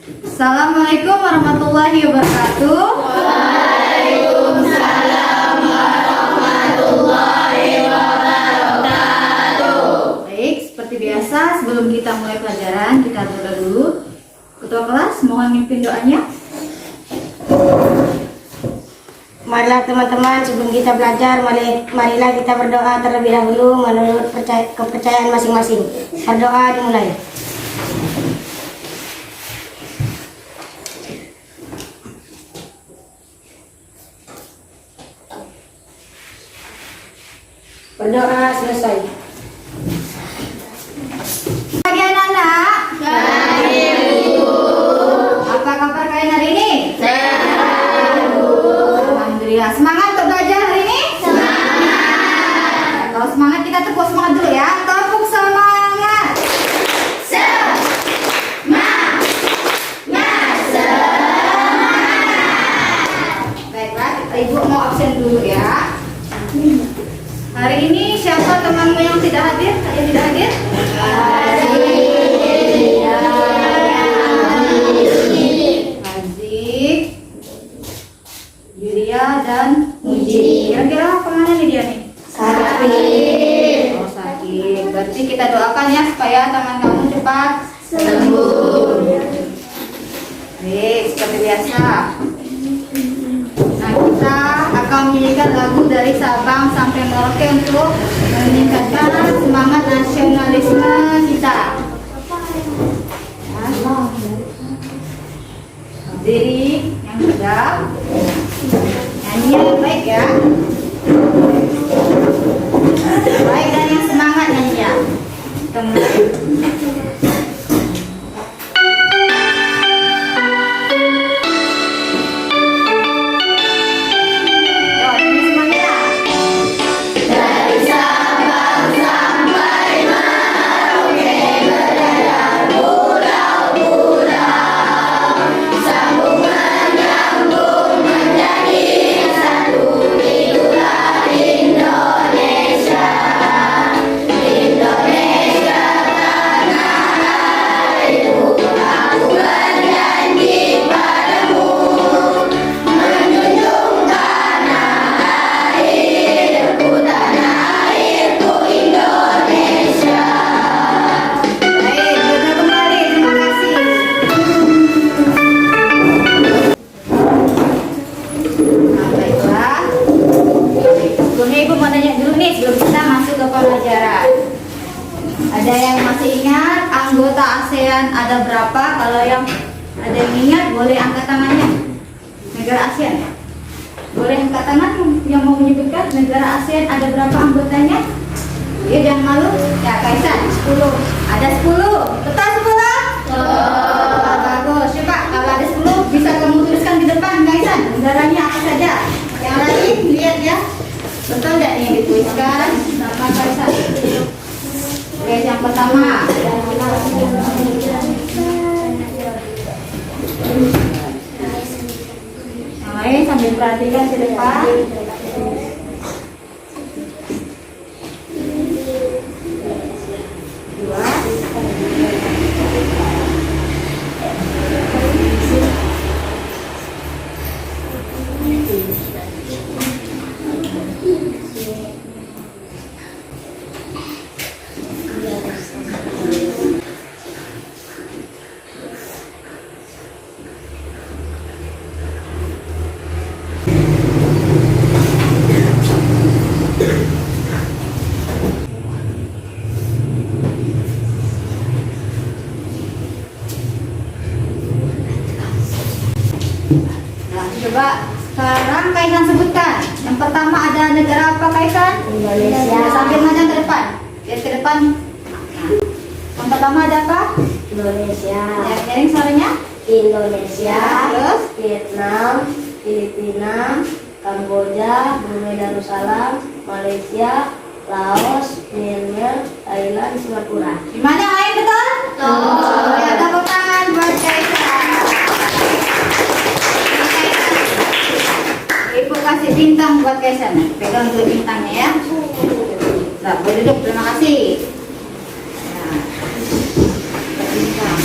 Assalamualaikum warahmatullahi wabarakatuh. Waalaikumsalam warahmatullahi wabarakatuh. Baik, seperti biasa sebelum kita mulai pelajaran kita berdoa dulu. Ketua kelas mohon mimpin doanya. Marilah teman-teman, sebelum kita belajar, marilah kita berdoa terlebih dahulu menurut kepercayaan masing-masing. Berdoa dimulai. Berdoa selesai. Pagi anak-anak. Pagi, Bu. Apa kabar kalian hari ini? Sehat, Bu. Alhamdulillah. Semangat untuk belajar hari ini? Semangat. Kalau semangat kita tepuk semangat dulu ya. Tepuk semangat. Semangat. Baiklah, Ibu mau absen dulu ya. Hari ini siapa temanmu yang tidak hadir? Yang tidak hadir? Hazik, Yulia dan Muji. Kira-kira kemana nih dia nih? Sakit. Oh, sakit. Berarti kita doakan ya supaya teman kamu cepat Sembuh. Baik, seperti biasa. Nah, kita akan menyanyikan lagu dari Sabang sampai Merauke untuk meningkatkan semangat nasionalisme kita. Diri yang tegak, nyanyi yang baik ya. Baik dan yang semangat nyanyinya. Kita mulai. Dari Sabang sampai Merauke berdaya pulau-pulau, sambung menyambung menjadi satu, itulah Indonesia. Indonesia tanah airku, aku berjanji padamu, menjunjung tanah airku, Indonesia. Baik, sudah kembali. Terima kasih. Nah, baiklah. Sebelumnya Ibu mau nanya dulu nih sebelum kita masuk ke pelajaran. Ada yang masih ingat anggota ASEAN ada berapa? Kalau yang ada yang ingat boleh angkat tangannya. Negara ASEAN. Boleh angkat tangan yang mau menyebutkan negara ASEAN ada berapa anggotanya? Ya jangan malu. Ya Kaisan 10. Ada 10. Betul 10? Oh, bagus. Coba kalau ada 10 bisa kamu tuliskan di depan Kaisan. Negaranya apa saja? Yang lain lihat ya. Betul tidak nih yang dituliskan nama Kaisan? Oke, yang pertama. Yang lain sambil perhatikan di depan. Dua. Nah, coba sekarang Kaisan sebutkan. Yang pertama ada negara apa Kaisan? Indonesia. Sambil mandang ke depan. Lihat ke depan. Nah, yang pertama ada apa? Indonesia. Ya, jaring suaranya. Indonesia. Terus? Vietnam, Filipina, Kamboja, Brunei Darussalam, Malaysia, Laos, Myanmar, Thailand, Singapura. Di mana yang lain betul? Betul. Ya, tepuk tangan buat Kaisan. Ibu kasih bintang buat Kaisan. Pegang dulu bintangnya ya. Nah, boleh duduk. Terima kasih. Nah, bintang.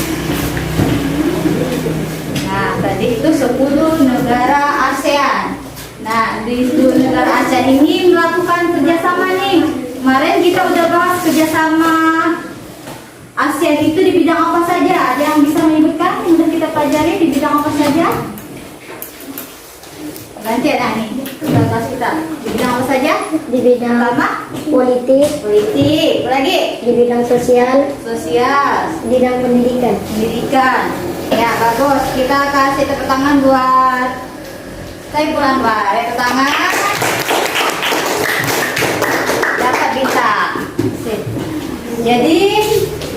di seluruh negara ASEAN ini melakukan kerjasama nih. Kemarin kita udah bahas kerjasama ASEAN itu di bidang apa saja? Ada yang bisa menyebutkan yang sudah kita pelajari di bidang apa saja? Gantian nah nih, kelas kita di bidang apa saja? Di bidang Pertama, politik, politik, apa lagi? di bidang sosial, Sosial, di bidang pendidikan. pendidikan. Ya bagus, kita kasih tepuk tangan buat Saifullah Anwar. Tepuk tangan. Dapat bintang. Sip. Jadi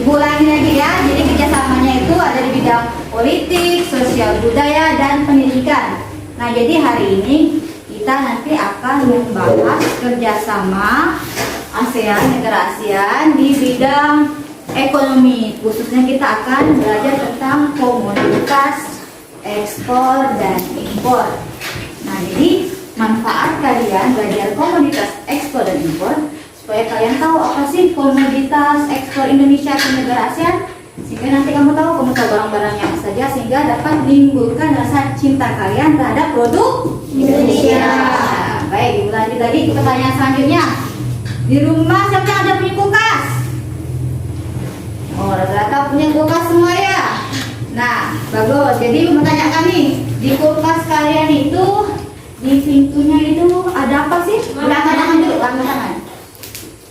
ulangi lagi ya. Jadi kerjasamanya itu ada di bidang politik, sosial budaya, dan pendidikan. Nah jadi hari ini kita nanti akan membahas kerjasama ASEAN, negara ASEAN di bidang ekonomi. Khususnya kita akan belajar tentang komoditas, ekspor, dan impor. Nah jadi manfaat kalian belajar komoditas, ekspor, dan impor supaya kalian tahu apa sih komoditas ekspor Indonesia ke negara ASEAN, sehingga nanti kamu tahu barang-barangnya apa saja, sehingga dapat menimbulkan rasa cinta kalian terhadap produk Indonesia. Baik, lanjut lagi ke pertanyaan selanjutnya. Di rumah siapa yang ada punya kulkas? Oh, rata-rata punya kulkas semua ya. Nah, bagus. Jadi mau tanyakan nih, di kulkas kalian itu di pintunya itu ada apa sih? Angkat tangan dulu, angkat tangan.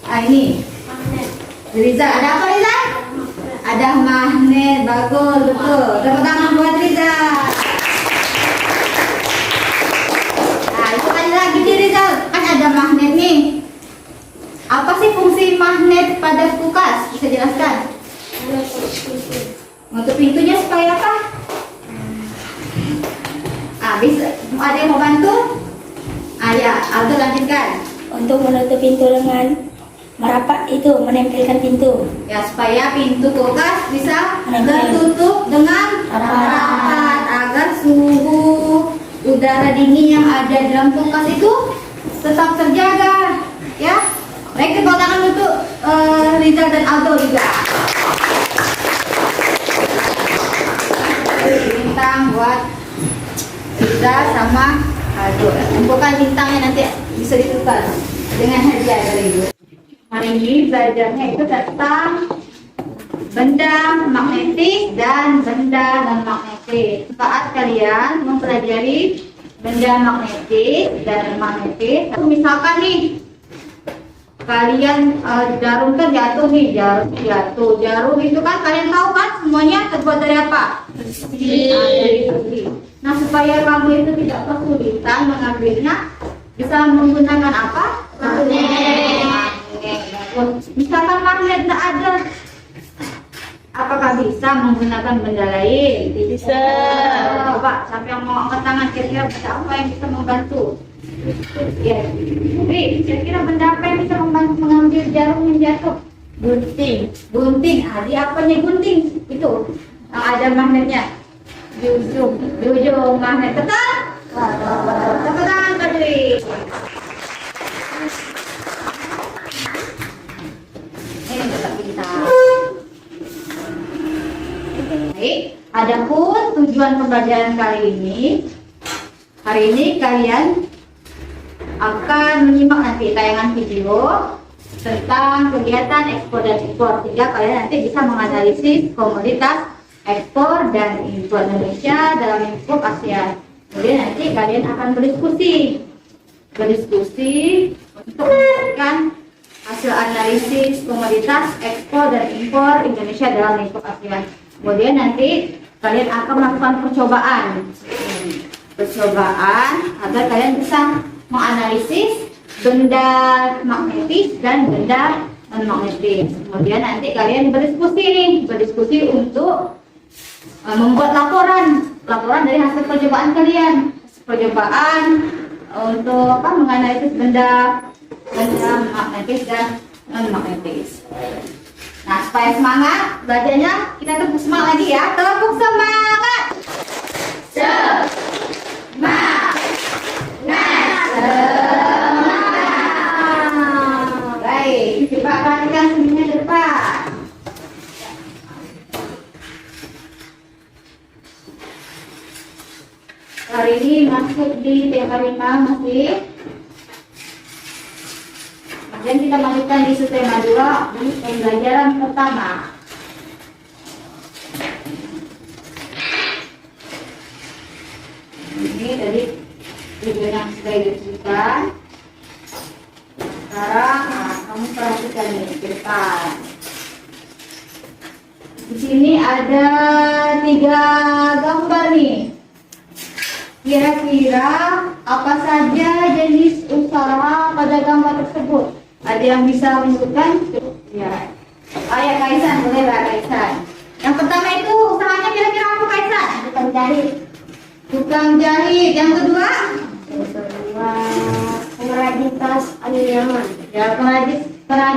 Ah ini. Riza, ada apa Riza? Ada magnet, bagus, betul. Tepuk tangan buat Riza. Nah, itu lagi nih Riza, kan ada magnet nih. Apa sih fungsi magnet pada kulkas? Bisa jelaskan? Untuk pintunya supaya apa? Bisa. Ada yang mau bantu? Ya, Aldo lanjutkan. Untuk menutup pintu dengan merapat itu, menempelkan pintu. Ya, supaya pintu kulkas bisa Menempel. tertutup dengan rapat agar suhu udara dingin yang ada dalam kulkas itu tetap terjaga. Ya, baik, tepuk tangan untuk Rizal dan Aldo juga. Bintang buat Rizal sama Aldo. Kumpulkan bintangnya nanti bisa ditukar dengan hadiah dari Ibu. Hari ini belajarnya itu tentang benda magnetik dan benda non-magnetik. Saat kalian mempelajari benda magnetik dan magnetik, misalkan nih kalian jarum kan jatuh nih, jarum itu kan kalian tahu kan semuanya terbuat dari apa? Dari besi. Nah, supaya kamu itu tidak kesulitan mengambilnya, bisa menggunakan apa? Magnet. Misalkan magnet tidak ada, apakah bisa menggunakan benda lain? Bisa. Coba siapa yang mau angkat tangan, kira-kira benda apa yang bisa membantu? Ya, Bi, kira-kira benda apa yang bisa membantu mengambil jarum yang jatuh? Gunting. Gunting. Di apanya gunting? Itu yang ada magnetnya. Di ujung magnet. Betul? Tepuk tangan Badri. Ini tetap kita. Baik, adapun tujuan pembelajaran kali ini, hari ini kalian akan menyimak nanti tayangan video tentang kegiatan ekspor dan impor, sehingga kalian nanti bisa menganalisis komoditas ekspor dan impor Indonesia dalam lingkup ASEAN. Kemudian nanti kalian akan berdiskusi untuk mendapatkan hasil analisis komoditas ekspor dan impor Indonesia dalam lingkup ASEAN. Kemudian nanti kalian akan melakukan percobaan agar kalian bisa menganalisis benda magnetis dan benda non-magnetis. Kemudian nanti kalian berdiskusi untuk membuat laporan dari hasil percobaan kalian. Percobaan untuk menganalisis benda magnetis dan non-magnetis. Nah, supaya semangat belajarnya, kita tepuk semangat lagi ya. Tepuk semangat. Baik, coba perhatikan semuanya di depan. Hari ini masuk di tema 5 masih. Kemudian kita lanjutkan di subtema 2 di pembelajaran pertama. Ini tadi video yang sudah diberikan. Sekarang kamu perhatikan nih ke depan. Di sini ada 3 gambar nih. Kira-kira apa saja jenis usaha pada gambar tersebut? Ada yang bisa menyebutkan? Ya. Ayah Kaisan, boleh Mbak Kaisan. Yang pertama itu usahanya kira-kira apa Kaisan? Tukang jahit. Tukang jahit. Yang kedua? Pengrajin tas anyaman. Ya,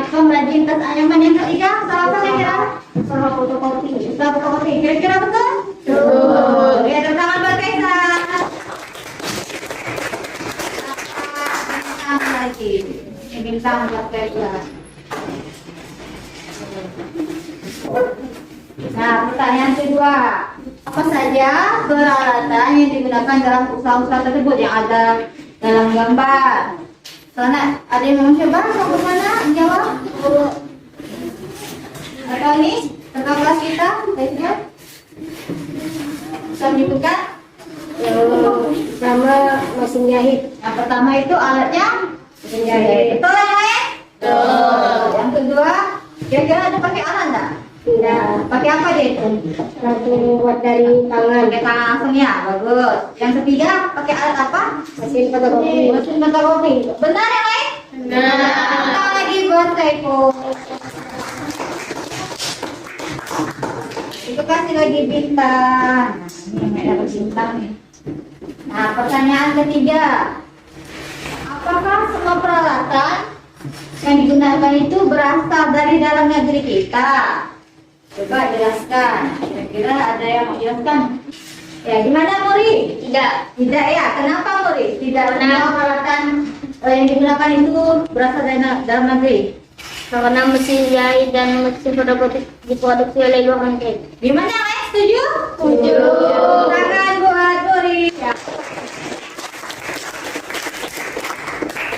pengrajin tas anyaman. Yang ketiga, usaha apa kira-kira? Usaha fotokopi. Usaha fotokopi. Kira-kira betul? Betul. Ya, tepuk tangan buat Kaisan. Bintang lagi. Ini bintang buat Kaisan. Nah, pertanyaan kedua. Apa saja peralatan yang digunakan dalam usaha-usaha tersebut yang ada dalam gambar? Sana, ada yang mau coba? Mau ke sana? Jawab. Atau ini? Kakak kelas kita? Baiknya? Bisa menyebutkan? Sama mesin jahit. Yang pertama itu alatnya? Mesin jahit. Betul yang lain? Betul. Yang kedua, kira-kira ada pakai alat enggak? Tidak. Pakai apa dia itu? Langsung buat dari tangan. Pakai tangan langsung ya, bagus. Yang ketiga, pakai alat apa? Mesin fotokopi. Mesin fotokopi. Benar yang lain? Benar. Kita lagi buat typo. Itu kasih lagi bintang. Nah, ini dapat bintang nih. Nah, pertanyaan ketiga. Apakah semua peralatan yang digunakan itu berasal dari dalam negeri kita? Coba jelaskan. Kira-kira ada yang mau jelaskan? Ya, gimana Muri? Tidak. Tidak ya. Kenapa Muri? Tidak. Karena- Semua peralatan yang digunakan itu berasal dari dalam negeri. Karena mesin jahit dan mesin fotokopi diproduksi oleh luar negeri. Gimana lain setuju? Setuju. Tangan buat Muri. Ya.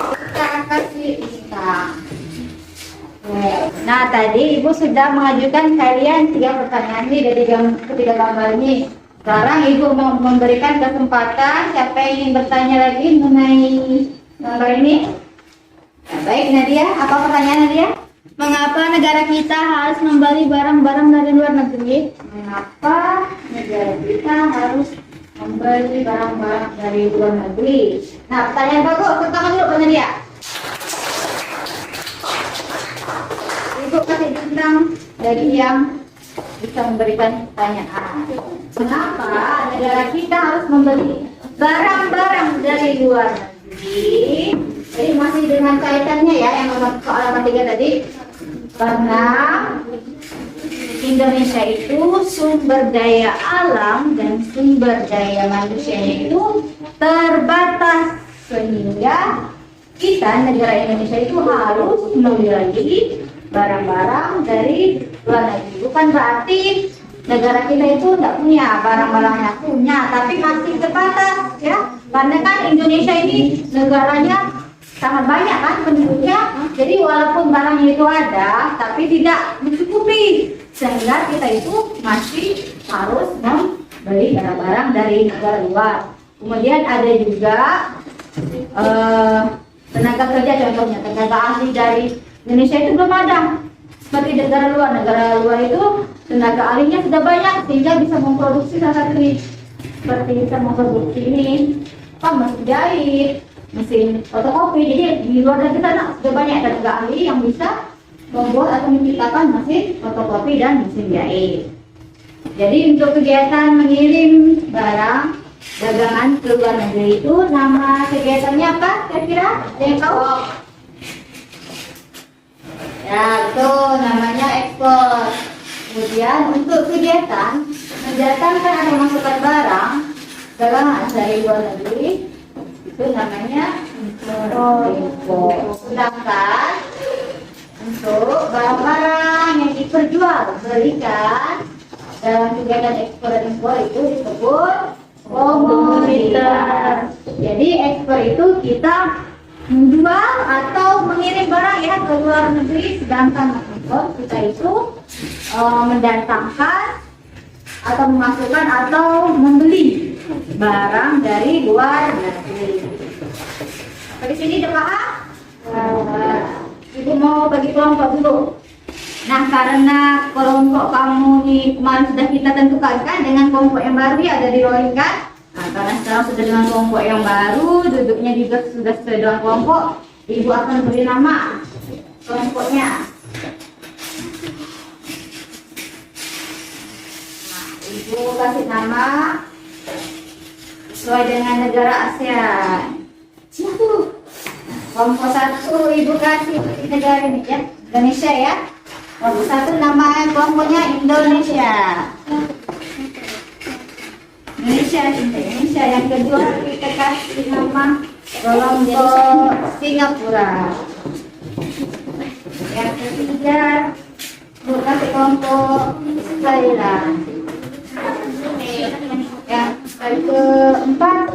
Kita kasih bintang. Nah, tadi Ibu sudah mengajukan kalian 3 pertanyaan ini dari ketiga gambar ini. Sekarang Ibu mau memberikan kesempatan siapa yang ingin bertanya lagi mengenai gambar ini? Ya, baik Nadia, apa pertanyaan Nadia? Mengapa negara kita harus membeli barang-barang dari luar negeri? Mengapa negara kita harus membeli barang-barang dari luar negeri? Nah, pertanyaan bagus, pertama dulu Mbak Nadia. Ibu kasih bintang dari yang bisa memberikan pertanyaan. Kenapa negara kita harus membeli barang-barang dari luar negeri? Jadi masih dengan kaitannya ya yang soal 3 tadi. Karena Indonesia itu sumber daya alam dan sumber daya manusianya itu terbatas, sehingga kita negara Indonesia itu harus membeli barang-barang dari luar negeri. Bukan berarti negara kita itu tidak punya barang-barangnya, punya, tapi masih terbatas ya. Karena kan Indonesia ini negaranya sangat banyak kan penduduknya, jadi walaupun barangnya itu ada, tapi tidak mencukupi, sehingga kita itu masih harus membeli barang-barang dari negara luar. Kemudian ada juga tenaga kerja, contohnya tenaga ahli dari Indonesia itu belum ada. Seperti negara luar itu tenaga ahlinya sudah banyak sehingga bisa memproduksi salah satu seperti bisa memproduksi ini mesin jahit, mesin fotokopi. Jadi di luar negeri sana sudah banyak tenaga ahli yang bisa membuat atau menciptakan mesin fotokopi dan mesin jahit. Jadi untuk kegiatan mengirim barang dagangan ke luar negeri itu nama kegiatannya apa? Kira-kira ada yang tahu? Ya, itu namanya ekspor. Kemudian untuk kegiatan mendatangkan atau memasukkan barang dagangan dari luar negeri itu namanya impor. Sedangkan untuk barang-barang yang diperjualbelikan dalam kegiatan ekspor dan impor itu disebut komoditas. Jadi ekspor itu kita menjual atau mengirim barang ya ke luar negeri, sedangkan mengimpor kita itu mendatangkan atau memasukkan atau membeli barang dari luar negeri. Di sini udah paham? Ibu mau bagi kelompok dulu. Nah, karena kelompok kamu di kemarin sudah kita tentukan kan dengan kelompok yang baru ya, ada di rolling kan? Nah, karena sekarang sudah dengan kelompok yang baru, duduknya juga sudah sesuai dengan kelompok, ibu akan beri nama kelompoknya. Nah, ibu kasih nama sesuai dengan negara ASEAN. Siapa? Kelompok 1 ibu kasih negara ini ya, Indonesia ya. Kelompok 1 nama kelompoknya Indonesia. Indonesia. Yang kedua kita kasih nama kelompok Singapura. Yang ketiga kita kasih kelompok Thailand. Yang keempat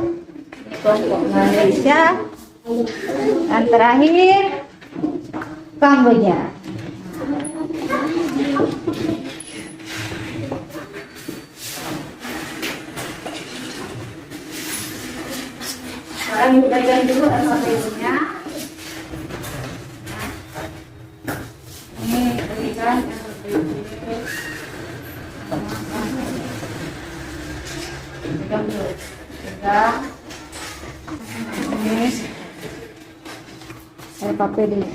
kelompok Malaysia. Dan terakhir Kamboja. Sekarang kita bagian dulu alfabetnya. Ini berikan ini saya pakai dulu.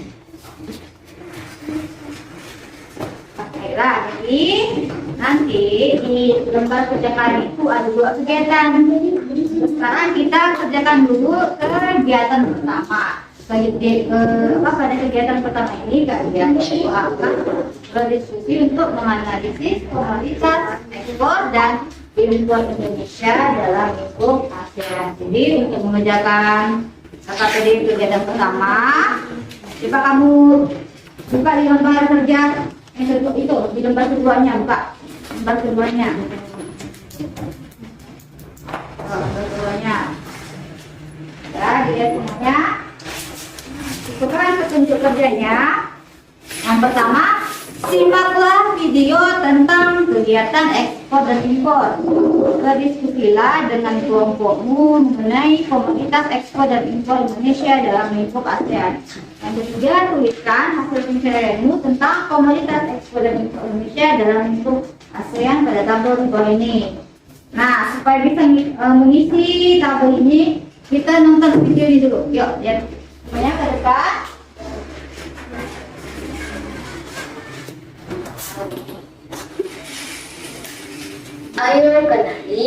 Pakailah, jadi nanti di lembar kerjakan itu ada 2 kegiatan. Sekarang kita kerjakan dulu kegiatan pertama. Pada kegiatan pertama ini kalian itu akan berdiskusi untuk menganalisis komoditas ekspor dan impor Indonesia dalam lingkup ASEAN. Jadi untuk mengerjakan KKPD kegiatan pertama, coba kamu buka di lembar kerja yang kedua itu, di lembar keduanya, buka lembar keduanya. Lembar keduanya. Ya, dilihat semuanya. Sekarang petunjuk kerjanya. Yang pertama, simaklah video tentang kegiatan ekspor dan impor. Berdiskusilah dengan kelompokmu mengenai komoditas ekspor dan impor Indonesia dalam lingkup ASEAN. Yang ketiga, tuliskan hasil pencarianmu tentang komoditas ekspor dan impor Indonesia dalam lingkup ASEAN pada tabel di bawah ini. Nah, supaya bisa mengisi tabel ini, kita nonton video ini dulu. Yuk, lihat semuanya ke depan. Ayo kenali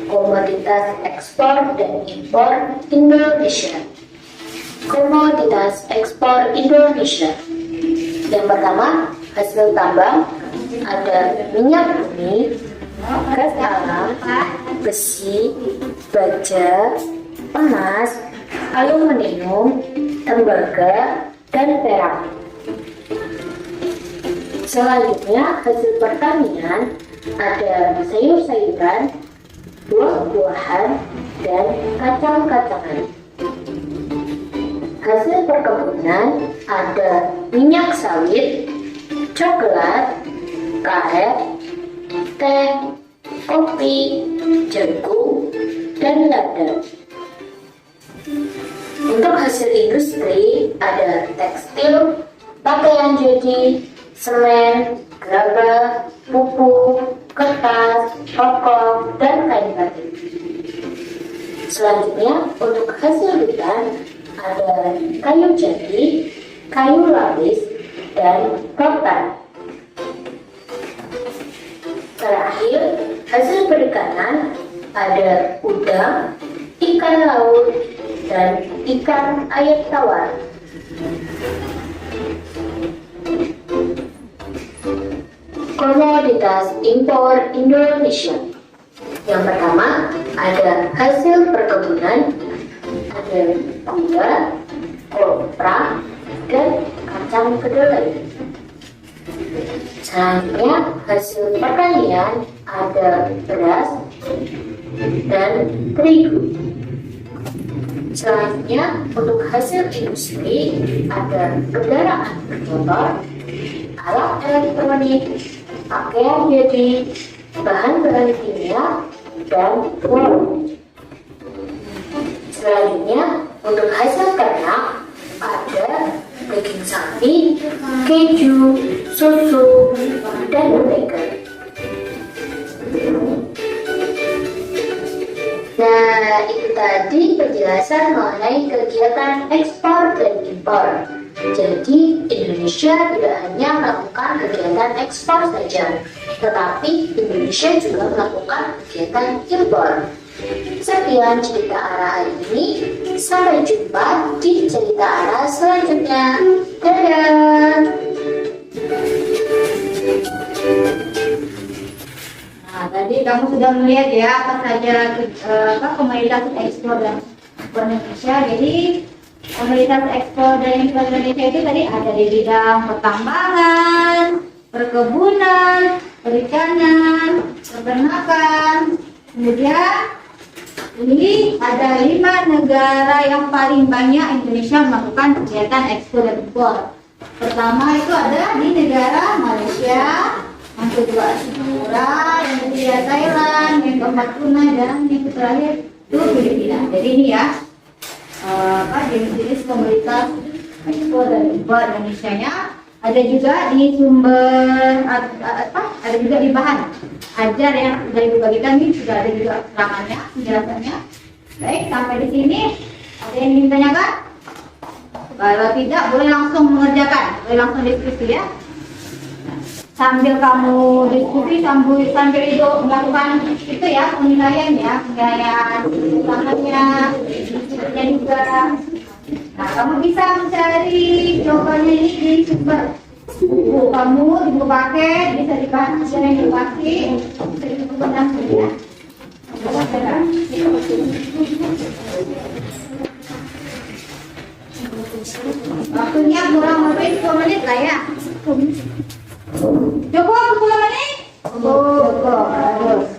komoditas ekspor dan impor Indonesia. Komoditas ekspor Indonesia. Yang pertama, hasil tambang ada minyak bumi, gas alam, besi, baja, emas, aluminium, tembaga, dan perak. Selanjutnya, hasil pertanian ada sayur-sayuran, buah-buahan, dan kacang-kacangan. Hasil perkebunan ada minyak sawit, coklat, karet, teh, kopi, jagung, dan lada. Untuk hasil industri ada tekstil, pakaian jadi, semen, gerabah, pupuk, kertas, rokok, dan kain batik. Selanjutnya, untuk hasil hutan ada kayu jati, kayu lapis, dan rotan. Terakhir, hasil perikanan ada udang, ikan laut, dan ikan air tawar. Komoditas impor Indonesia. Yang pertama ada hasil perkebunan, ada gula, kopra, dan kacang kedelai. Selanjutnya hasil pertanian ada beras, dan terigu. Selanjutnya, untuk hasil industri ada kendaraan bermotor, alat elektronik, pakaian jadi, bahan-bahan kimia, dan uang. Selanjutnya, untuk hasil ternak ada daging sapi, keju, susu, dan burger. Nah, itu tadi penjelasan mengenai kegiatan ekspor dan impor. Jadi, Indonesia tidak hanya melakukan kegiatan ekspor saja, tetapi Indonesia juga melakukan kegiatan impor. Sekian cerita arah hari ini. Sampai jumpa di cerita arah selanjutnya. Dadah! Nah, tadi kamu sudah melihat ya apa saja komoditas ekspor dan impor Indonesia. Jadi komoditas ekspor dan impor Indonesia itu tadi ada di bidang pertambangan, perkebunan, perikanan, peternakan. Kemudian ini ada 5 negara yang paling banyak Indonesia melakukan kegiatan ekspor dan impor. Pertama itu ada di negara Malaysia, yang kedua Singapura, yang ketiga Thailand, yang keempat Brunei, dan yang terakhir itu Filipina. Jadi ini ya jenis-jenis komoditas ekspor dan impor Indonesia-nya. Ada juga di sumber ada juga di bahan ajar yang sudah ibu bagikan, ini sudah ada juga keterangannya, penjelasannya. Baik, sampai di sini ada yang ingin ditanyakan? Kalau tidak, boleh langsung mengerjakan, boleh langsung diskusi ya. Sambil kamu diskusi, sambil itu melakukan itu ya, penilaian ulangannya, diskusinya juga. Nah, kamu bisa mencari jawabannya ini di sumber buku kamu, di buku paket, bisa di bahan ajar yang dikasih, bisa di buku pendamping ya. Waktunya kurang lebih 10 menit lah ya. Cukup 10 menit? Cukup. Harus.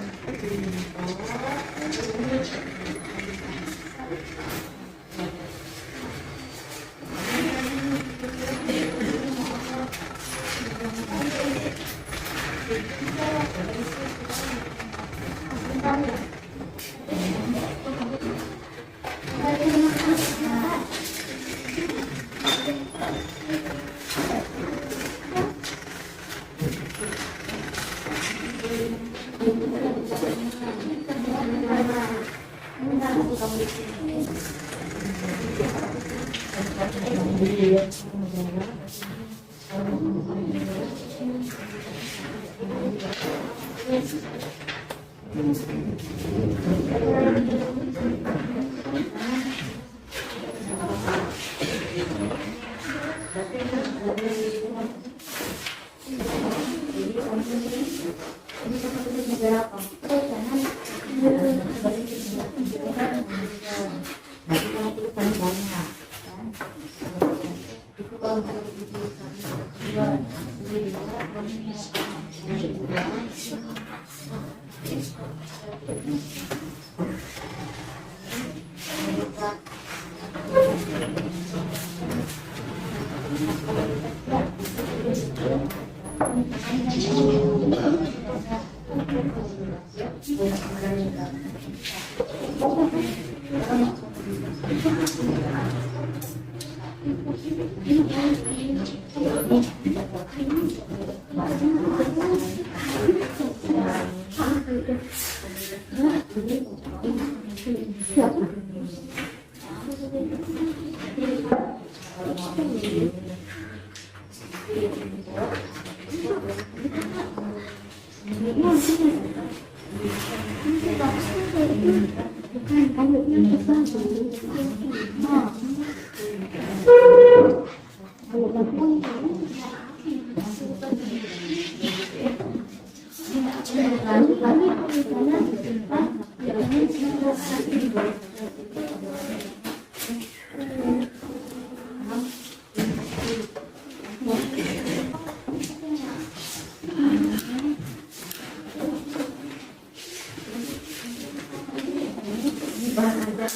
depan aja.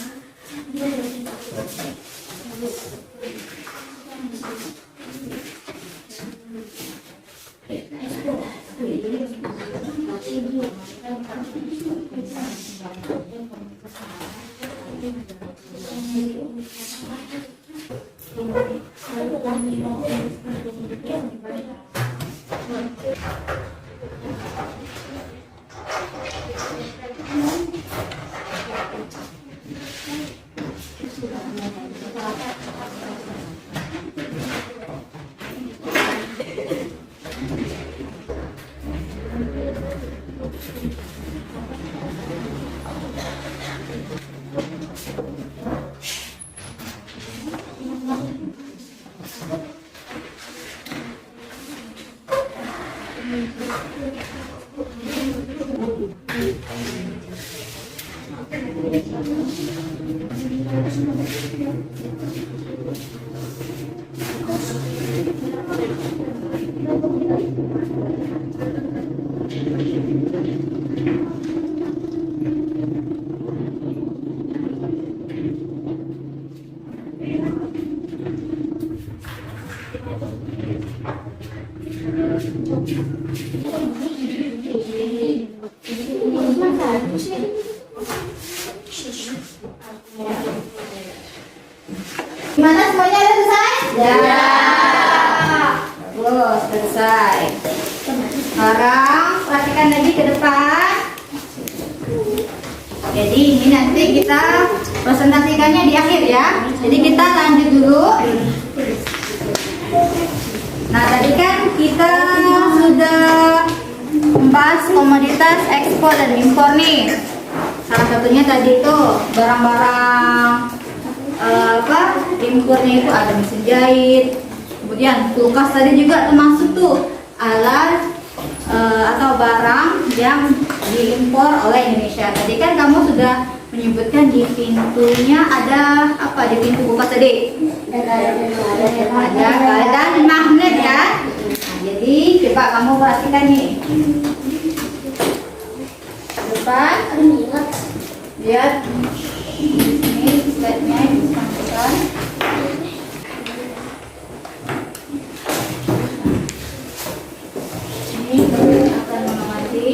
Gimana semuanya udah selesai? Ya. Bagus, selesai. Sekarang perhatikan lagi ke depan. Jadi ini nanti kita presentasikannya di akhir ya. Jadi kita lanjut dulu. Nah tadi kan kita sudah membahas komoditas ekspor dan impor nih. Salah satunya tadi tuh barang-barang impornya itu ada mesin jahit, kemudian kulkas tadi juga termasuk tuh alat atau barang yang diimpor oleh Indonesia. Tadi kan kamu sudah menyebutkan di pintunya ada apa, di pintu kulkas tadi? Ada keadaan magnet ya. Nah, jadi coba kamu perhatikan nih. Depan, lihat ini slide-nya disampaikan. Ini akan mengamati.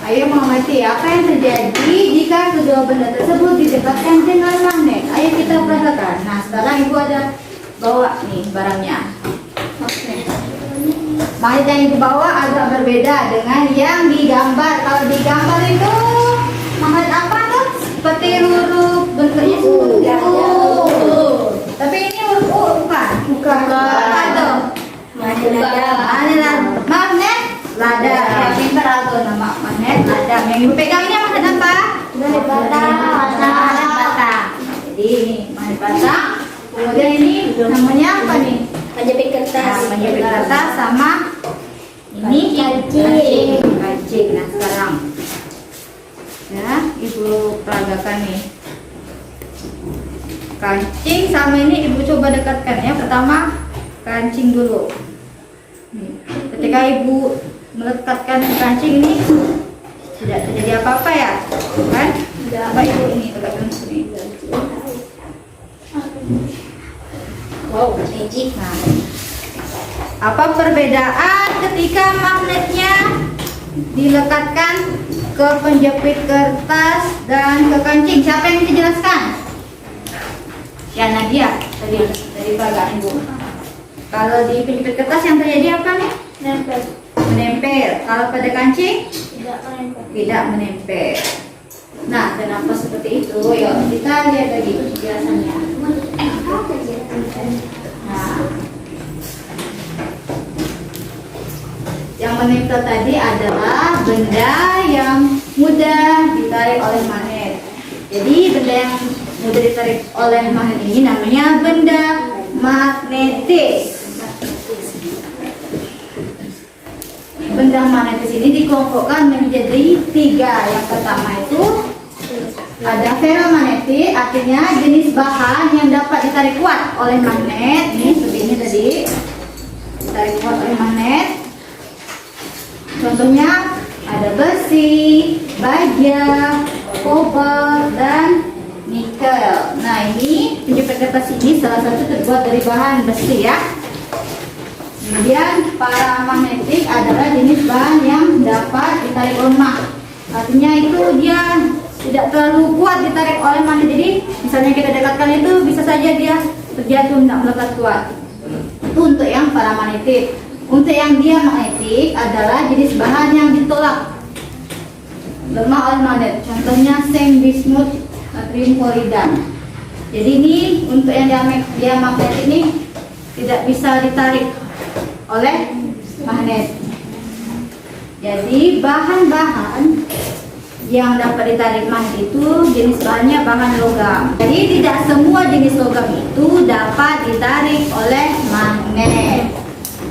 Ayo mengamati apa yang terjadi jika kedua benda tersebut didekatkan dengan magnet. Ayo kita perhatikan. Nah sekarang ibu ada bawa nih barangnya. Magnet yang ibu bawa agak berbeda dengan yang digambar. Kalau digambar itu magnet apa tuh? Seperti huruf bentuknya seperti U. Tapi ini huruf U bukan? Bukan. Apa tuh? Magnet lada. Ya pintar tuh nama magnet lada. Yang ibu pegang ini magnet apa? Magnet batang. Jadi ini magnet batang. Kemudian ini namanya apa nih? Penjepit kertas. Nah, penjepit kertas sama ini kancing. Nah sekarang ya ibu peragakan nih kancing sama ini, ibu coba dekatkan ya. Pertama kancing dulu. Ketika ibu melekatkan kancing ini tidak terjadi apa-apa ya, kan? Coba ibu ini dekatkan sini. Wow, magic. Nah, apa perbedaan ketika magnetnya dilekatkan ke penjepit kertas dan ke kancing? Siapa yang bisa jelaskan? Ya Nadia, dari bagian ibu. Kalau di penjepit kertas yang terjadi apa nih? Menempel. Kalau pada kancing? Tidak menempel. Nah, kenapa seperti itu? Yuk kita lihat lagi penjelasannya. Nah, yang menempel tadi adalah benda yang mudah ditarik oleh magnet. Jadi benda yang mudah ditarik oleh magnet ini namanya benda magnetis. Benda magnetis ini dikelompokkan menjadi 3. Yang pertama itu ada ferromagnetik, artinya jenis bahan yang dapat ditarik kuat oleh magnet. Ini seperti ini tadi, ditarik baja, kobalt, dan nikel. Nah, ini 7 pack kertas ini salah satu terbuat dari bahan besi ya. Kemudian paramagnetik adalah jenis bahan yang dapat ditarik lemah. Artinya itu dia tidak terlalu kuat ditarik oleh magnet. Jadi misalnya kita dekatkan itu bisa saja dia terjatuh, tidak melekat kuat. Itu untuk yang paramagnetik. Untuk yang diamagnetik adalah jenis bahan yang ditolak lemah oleh magnet. Contohnya seng, bismut, natrium klorida. Jadi ini untuk yang diamagnetik ini tidak bisa ditarik oleh magnet. Jadi bahan-bahan yang dapat ditarik magnet itu jenis bahannya bahan logam. Jadi tidak semua jenis logam itu dapat ditarik oleh magnet.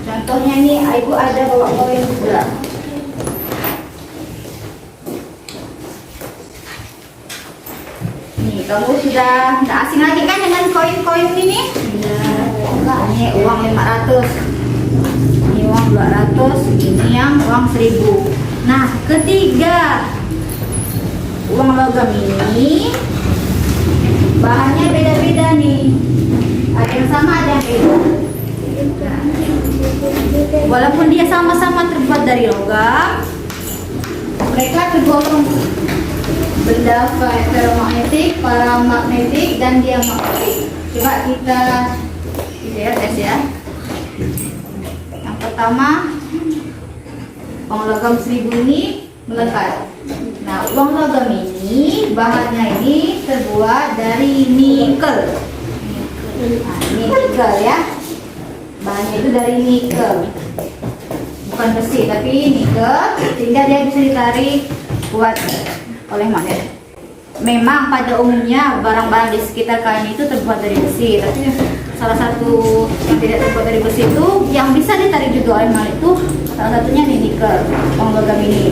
Contohnya nih, ibu ada bawa koin juga. Nih, kamu sudah tidak asing lagi kan dengan koin-koin ini? Ini uang 500. Ini uang 200, ini yang uang 1000. Nah, ketiga uang logam ini bahannya beda-beda nih. Ada yang sama, ada yang beda. Nah, walaupun dia sama-sama terbuat dari logam, mereka tergolong benda ferromagnetik, paramagnetik, dan diamagnetik. Coba kita lihat tes ya. Pertama, uang logam 1000 ini melekat. Nah, uang logam ini bahannya ini terbuat dari nikel. Nah, ini nikel ya. Bahannya itu dari nikel, bukan besi tapi nikel, sehingga dia bisa ditarik kuat oleh magnet. Memang pada umumnya barang-barang di sekitar kalian itu terbuat dari besi, tapi salah satu yang tidak terbuat dari besi itu yang bisa ditarik juga oleh magnet itu salah satunya nih nikel, uang logam ini.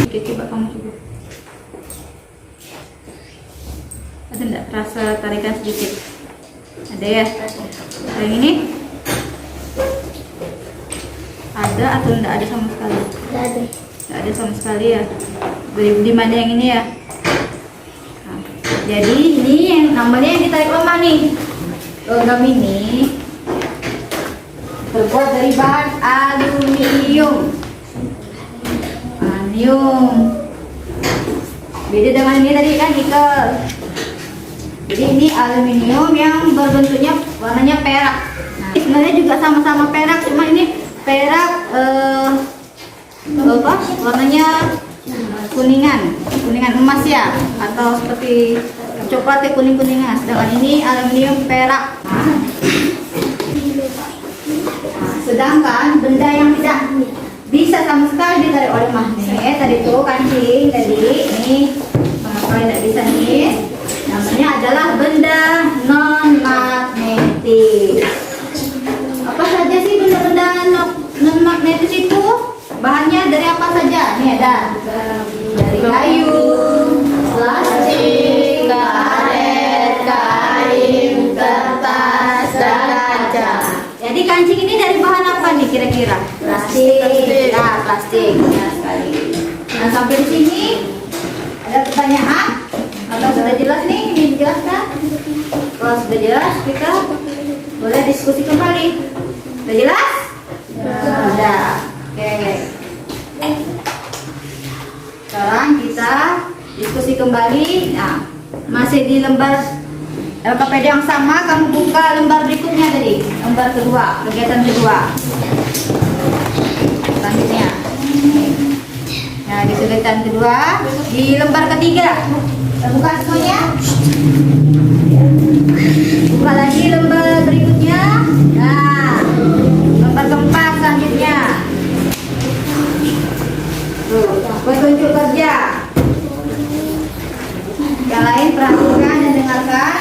Oke, coba kamu coba. Ada enggak terasa tarikan sedikit? Ada ya? Yang ini? Ada atau enggak ada sama sekali? Tidak ada. Tidak ada sama sekali ya? Di mana yang ini ya? Nah, jadi ini yang namanya yang ditarik lemah nih. Logam ini terbuat dari bahan aluminium. Aluminium. Beda dengan ini tadi kan nikel. Jadi ini aluminium yang berbentuknya warnanya perak. Nah, sebenarnya juga sama-sama perak, cuma ini perak warnanya kuningan emas ya, atau seperti coklat ya, kuningan. Sedangkan ini aluminium perak. Nah, sedangkan benda yang tidak bisa sama sekali ditarik oleh magnet tadi tuh kancing tadi, ini mengapa tidak bisa nih? Namanya adalah benda non magnetis. Apa saja sih benda-benda non magnetis itu? Bahannya dari apa saja? Nih ada dari kayu, plastik, karet, kain, kertas, dan kaca. Jadi kancing ini dari bahan apa nih kira-kira? Plastik. Nah, plastik. Benar sekali. Nah, sampai di sini ada pertanyaan? Atau sudah jelas nih? Ini dijelaskan? Kalau sudah jelas, kita boleh diskusi kembali. Sudah jelas? Sudah. Oke. Sekarang kita diskusi kembali. Nah, masih di lembar LKPD yang sama, kamu buka lembar berikutnya tadi, lembar kedua, kegiatan kedua. Selanjutnya. Nah, di kegiatan kedua, di lembar ketiga. Kita buka semuanya. Buka lagi lembar berikutnya. Nah, lembar keempat selanjutnya. Tuh, petunjuk kerja. Yang lain perhatikan dan dengarkan.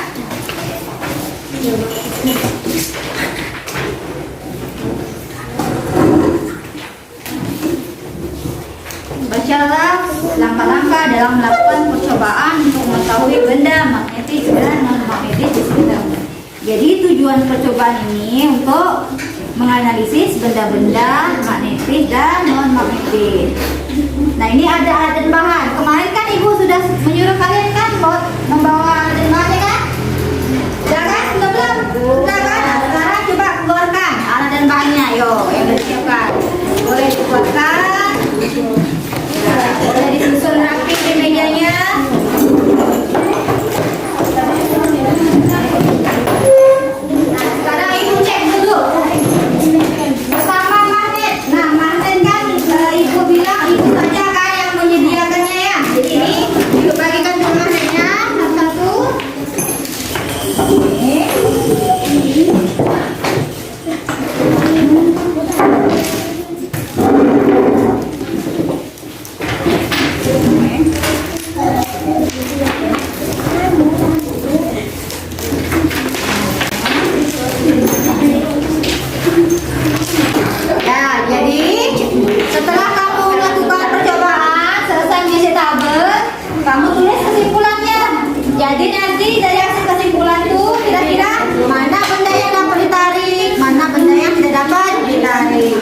Bacalah langkah-langkah dalam melakukan percobaan untuk mengetahui benda magnetis dan non-magnetis di sekitarnya. Jadi tujuan percobaan ini untuk menganalisis benda-benda magnetis dan non-magnetis. Nah ini ada alat dan bahan. Kemarin kan ibu sudah menyuruh kalian kan membawa alat dan bahannya kan? Sudah kan? Sudah belum? Sudah kan? Nah, sekarang coba keluarkan alat dan bahannya. Yo, yang disiapkan. Boleh dikeluarkan. Nah, boleh disusun rapi di mejanya. Nah, sekarang ibu cek dulu. Pertama magnet. Nah, magnet kan ibu bilang ibu saja kan yang menyediakannya ya. Jadi ini ibu bagikan dulu magnetnya satu-satu. Ini. Ya, jadi setelah kamu melakukan percobaan, selesai mengisi tabel, kamu tulis kesimpulannya. Jadi nanti dari hasil kesimpulan itu kira-kira mana benda yang dapat ditarik, mana benda yang tidak dapat ditarik.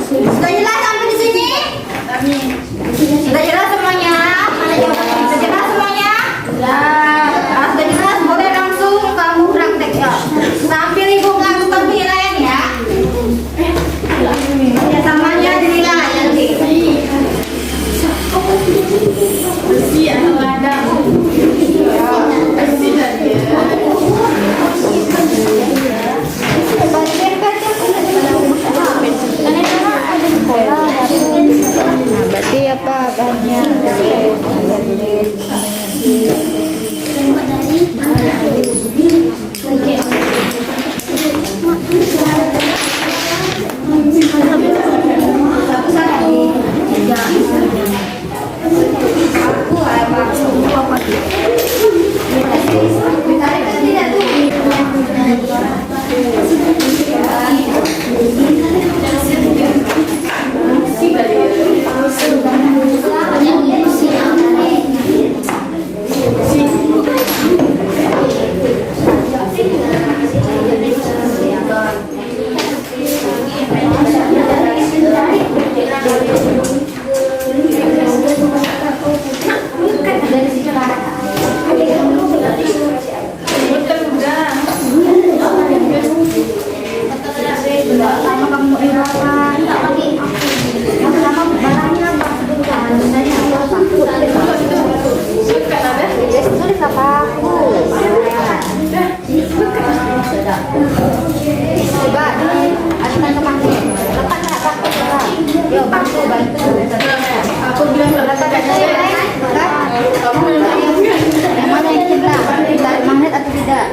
Sudah jelas sampai di sini? Sudah jelas semuanya? Mana jawabannya? Sudah jelas semuanya? Sudah. Sudah jelas, boleh langsung kamu praktek ya. Sambil ibu melakukan penilaian ya. Kerjasamanya dinilai nanti. Nah, berarti apa bahannya? Sama kamu evaluasi. Sama barangnya tulis apa aku? Coba ajukan ke pakai. Lepas nggak pakai coba. Yuk bantu. Aku bilang lepas aja ya. Yang mana yang cinta? Tarik magnet atau tidak?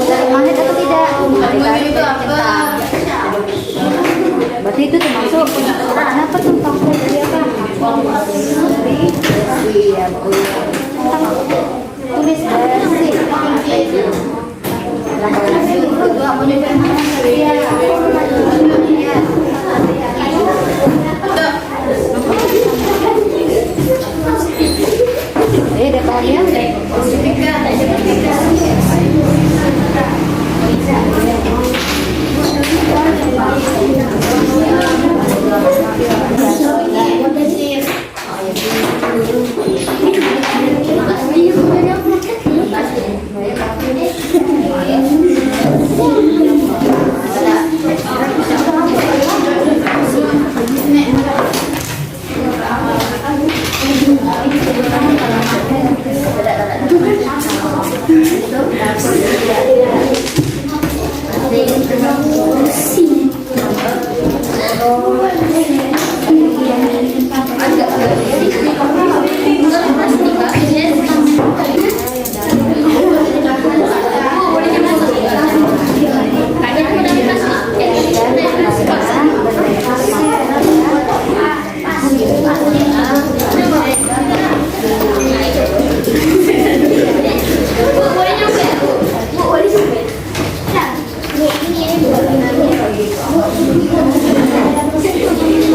Tarik magnet atau tidak? Tarik itu apa? Berarti itu termasuk. Kenapa tentang dia kan? Iya, tulis bersih. Dua mau nyoba yang mana? Iya. Detalnya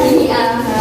Ini apa?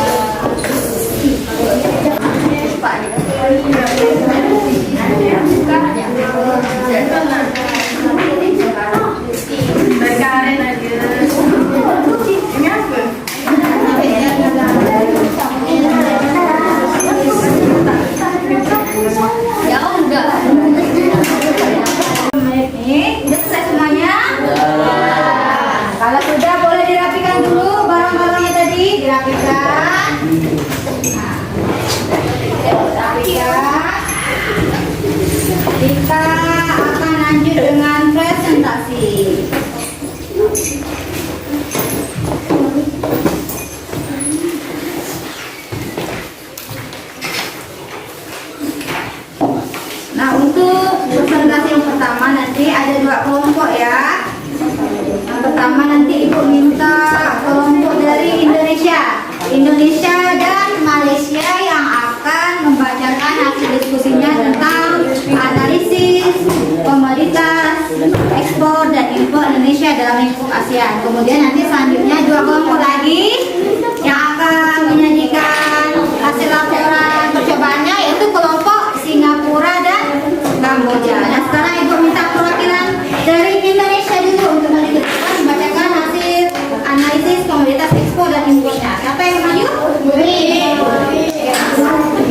ekspor dan impor Indonesia dalam lingkup ASEAN. Kemudian nanti selanjutnya dua kelompok lagi yang akan menyajikan hasil laporan percobaannya yaitu kelompok Singapura dan Kamboja. Nah sekarang Ibu minta perwakilan dari Indonesia dulu untuk membacakan hasil analisis komoditas ekspor dan impornya. Siapa yang maju?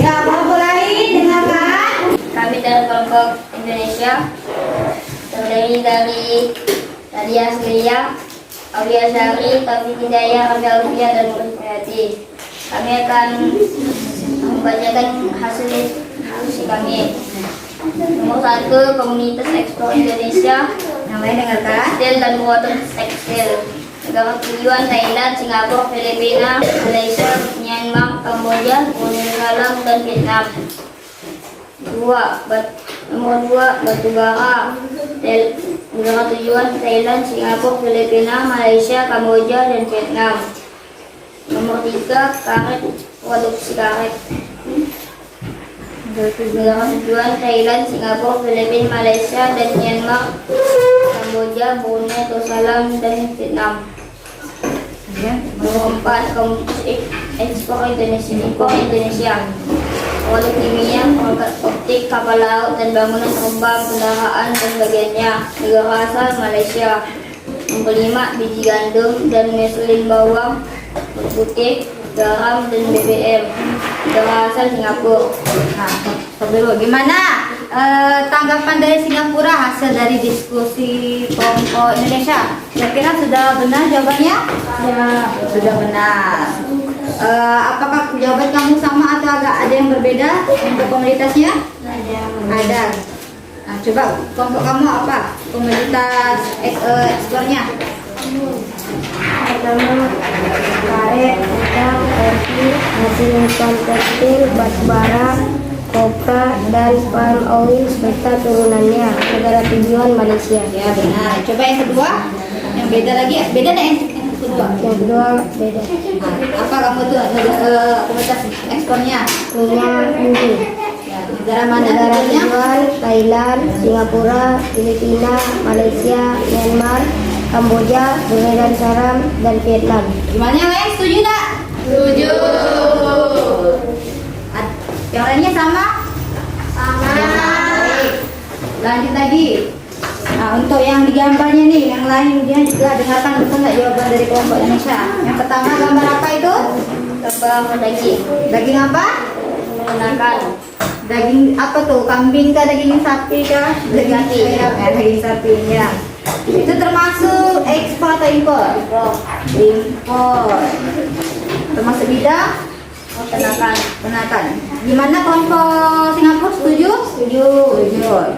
Ya, kelompok lain dengarkan. Kami dari kelompok Indonesia terdiri dari Nadia Aslia, Aulia Sari, Taufik Hidayah, Raja Alfia, dan Murid Hayati. Kami akan membacakan hasil kami. Nomor 1, Komunitas Ekspor Indonesia. Yang lain dengarkan. Tekstil dan buatan tekstil. Negara tujuan Thailand, Singapura, Filipina, Malaysia, Myanmar, Kamboja, Brunei Darussalam, dan Vietnam. Nomor 2, batu bara. Negara tujuan Thailand, Singapura, Filipina, Malaysia, Kamboja, dan Vietnam. Nomor 3, karet, produksi karet. Negara tujuan Thailand, Singapura, Filipina, Malaysia, dan Myanmar, Kamboja, Brunei Darussalam, dan Vietnam. Nomor 4, komunitas ekspor Indonesia, impor Indonesia. Produk kimia, perangkat optik, kapal laut, dan bangunan terbang, kendaraan, dan bagiannya. Negara asal Malaysia. Nomor 5, biji gandum dan meselin bawang, putih, garam, dan BBM. Negara asal Singapura. Nah, dulu gimana tanggapan dari Singapura hasil dari diskusi kelompok Indonesia? Kira-kira sudah benar jawabannya? Ya, sudah benar. Apakah jawaban kamu sama atau agak ada yang berbeda untuk komoditasnya? Ada. Nah, coba kelompok kamu apa? Komoditas ekspornya? Pertama, karet, udang, kopi, hasil instan tekstil, batu bara, kopra, dan palm oil serta turunannya. Negara tujuan Malaysia. Ya benar. Coba yang kedua, yang beda lagi. Beda nih yang kedua. Yang kedua beda. Apa kamu tuh komoditas ekspornya? Minyak inti. Ya, negara mana? Negara tujuannya? tujuan Thailand, Singapura, Filipina, Malaysia, Myanmar, Kamboja, Brunei Darussalam, dan Vietnam. Gimana yang lain? Setuju tak? Setuju. Yang lainnya sama? Sama. Baik. Lanjut lagi. Nah, untuk yang di gambarnya nih, yang lainnya juga dengarkan betul nggak jawaban dari kelompok Indonesia. Yang pertama gambar apa itu? Gambar daging. Daging apa? Menggunakan Daging apa tuh? Kambing kah? Daging sapi kah? Daging sapi. Daging sapi ya. Itu termasuk ekspor atau impor? Impor. Termasuk bidang peternakan. Gimana kelompok Singapura setuju? Setuju.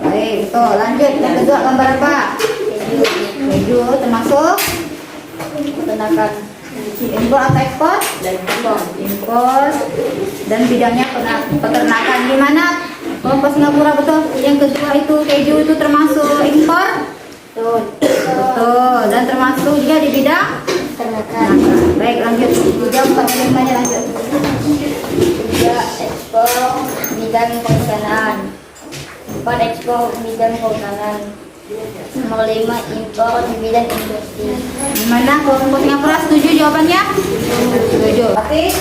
Baik, betul. Lanjut yang kedua gambar apa? Keju termasuk peternakan. impor atau ekspor? Impor. Dan bidangnya peternakan. Gimana kelompok Singapura betul? Yang kedua itu keju itu termasuk impor? Betul. Dan termasuk juga di bidang Peternakan. Baik, lanjut. 3, 4, 5 lanjut. 3, ekspor bidang perikanan. 4, ekspor bidang perikanan. Nomor 5, impor di bidang industri. Gimana kelompok Singapura setuju jawabannya? Setuju. Oke.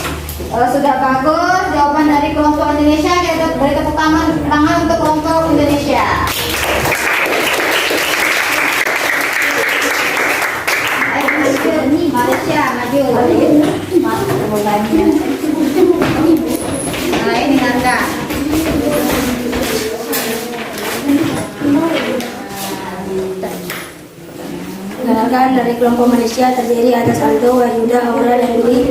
Sudah bagus jawaban dari kelompok Indonesia. Kita beri tepuk tangan untuk kelompok Indonesia. Ayo maju nih Malaysia maju. Nah ini Nanda. Dengarkan dari kelompok Malaysia terdiri atas Aldo, Wahyuda, Aura, dan Dwi.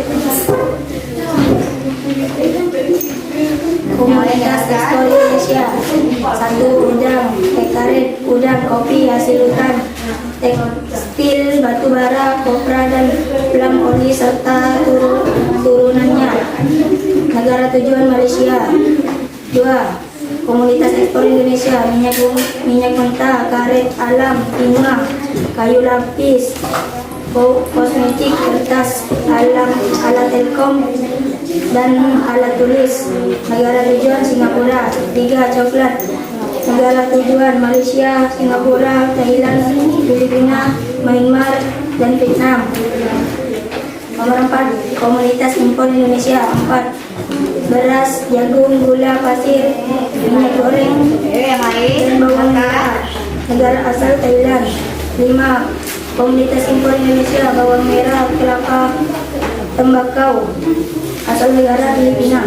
Komunitas ekspor Indonesia. 1, udang, teh karet, udang, kopi, hasil hutan, tekstil, batu bara, kopra, dan palm oli serta turunannya. Negara tujuan Malaysia. 2. Komunitas ekspor Indonesia, minyak mentah, karet alam, timah, kayu lapis, kosmetik, kertas, alat telkom, dan alat tulis. Negara tujuan Singapura. 3. Coklat. Negara tujuan Malaysia, Singapura, Thailand, Filipina, Myanmar, dan Vietnam. Nomor 4. Komunitas impor Indonesia. 4. Beras, jagung, gula, pasir, minyak goreng, Yang lain. dan bawang merah. Negara asal Thailand. 5. Komunitas impor Indonesia. Bawang merah, kelapa, tembakau. Asal negara Filipina.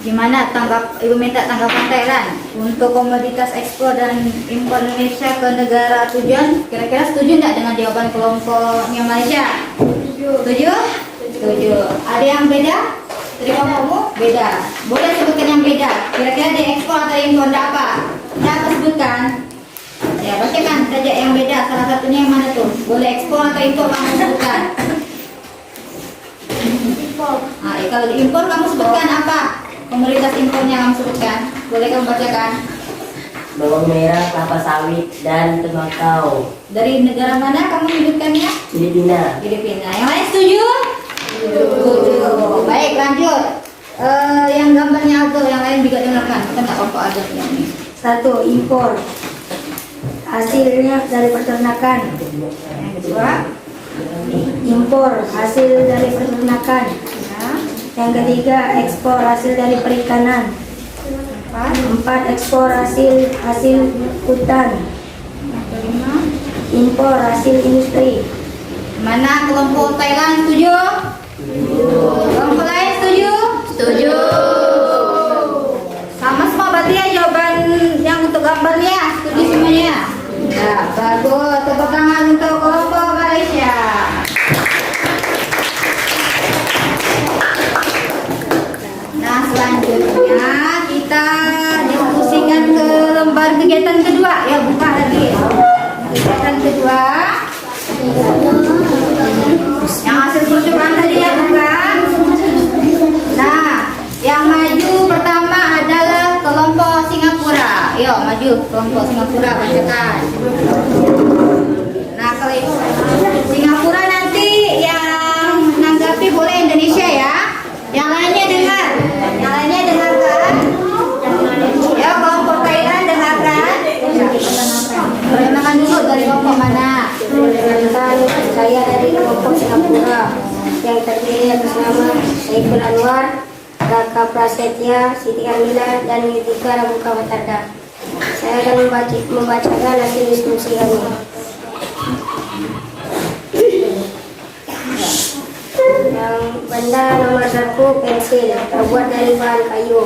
Gimana Ibu minta tanggapan Thailand untuk komoditas ekspor dan impor Indonesia ke negara tujuan? Kira-kira setuju nggak dengan jawaban kelompoknya Malaysia? Setuju? Setuju. Ada yang beda? Dari kamu beda. Boleh sebutkan yang beda. Kira-kira di ekspor atau impor ada apa? Ada apa sebutkan? Ya bacakan saja yang beda. Salah satunya yang mana tuh? Boleh ekspor atau impor kamu sebutkan? Nah, kalau di impor kamu sebutkan apa? Komoditas impornya kamu sebutkan. Boleh kamu bacakan? Bawang merah, kelapa sawit, dan tembakau. Dari negara mana kamu menyebutkannya? Filipina. Filipina. Yang lain setuju? Setuju. Baik, lanjut. Yang gambarnya Aldo, yang lain juga dengarkan. Kita nggak apa-apa ada yang ini. 1. Impor. Hasilnya dari peternakan. Yang kedua, Impor. Hasil dari peternakan. ya. Yang ketiga, ekspor hasil dari perikanan. Empat. 4. Ekspor hasil hutan. Yang kelima. Impor hasil industri. Mana kelompok Thailand setuju? Kelompok lain setuju? Setuju. Sama semua berarti ya jawaban yang untuk gambarnya setuju semuanya. Ya, bagus. Tepuk tangan untuk kelompok Malaysia. Nah, selanjutnya kita diskusikan ke lembar kegiatan kedua. Ya, buka lagi. Kegiatan kedua. Yang hasil percobaan tadi ya bukan? Nah, yang maju pertama adalah kelompok Singapura. Yuk maju kelompok Singapura, bacakan. Nah, kalau Singapura nanti yang menanggapi boleh Indonesia ya. Yang lainnya dengar. Yang lainnya dengarkan. Ya, kelompok Thailand dengarkan. Perkenalkan dulu dari kelompok mana? Perkenalkan, saya dari kelompok Singapura yang terdiri atas nama Saiful Anwar, Raka Prasetya, Siti Kamila, dan Yutika Ramuka Watarda. Saya akan membacakan hasil diskusi kami. Yang benda nomor 1, pensil terbuat dari bahan kayu.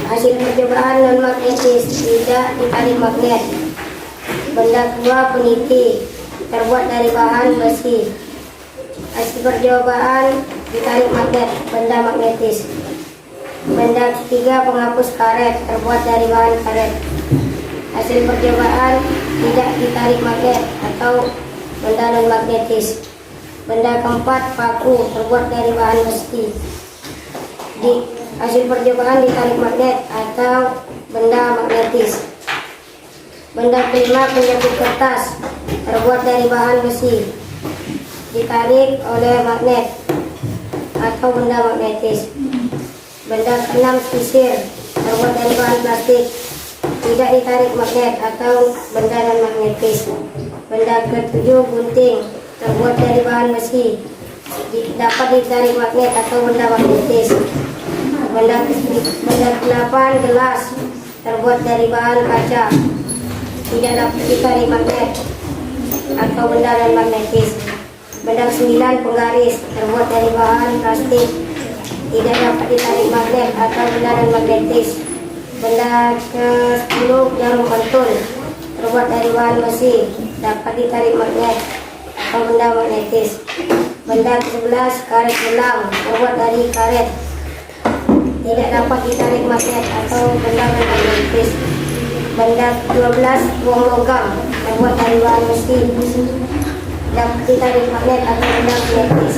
Hasil percobaan non magnetis, tidak ditarik magnet. Benda kedua, peniti terbuat dari bahan besi. Hasil percobaan ditarik magnet, benda magnetis. Benda ketiga, penghapus karet terbuat dari bahan karet. Hasil percobaan tidak ditarik magnet atau benda non magnetis. Benda keempat, paku terbuat dari bahan besi. Hasil percobaan ditarik magnet atau benda magnetis. Benda kelima, penjepit kertas terbuat dari bahan besi, ditarik oleh magnet atau benda magnetis. Benda keenam, sisir terbuat dari bahan plastik, tidak ditarik magnet atau benda non magnetis. Benda ketujuh, gunting terbuat dari bahan besi, dapat ditarik magnet atau benda magnetis. Benda ke-8, gelas terbuat dari bahan kaca, tidak dapat ditarik magnet atau benda non magnetis. Benda ke-9, penggaris terbuat dari bahan plastik, tidak dapat ditarik magnet atau benda non magnetis. Benda ke-10, jarum pentul terbuat dari bahan besi, dapat ditarik magnet atau benda magnetis. Benda ke-11, karet belang terbuat dari karet, tidak dapat ditarik magnet atau benda magnetis. Benda 12, uang logam terbuat dari bahan besi, dapat ditarik magnet atau benda magnetis.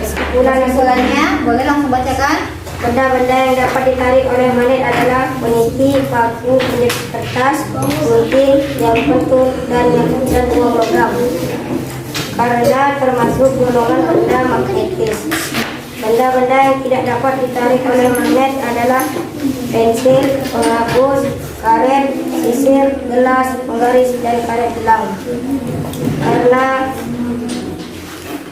Kesimpulannya boleh langsung bacakan. Benda-benda yang dapat ditarik oleh magnet adalah peniti, paku, penjepit kertas, gunting, jarum pentul, dan uang logam, karena termasuk golongan benda magnetis. Benda-benda yang tidak dapat ditarik oleh magnet adalah pensil, penghapus, karet, sisir, gelas, penggaris, dan karet gelang.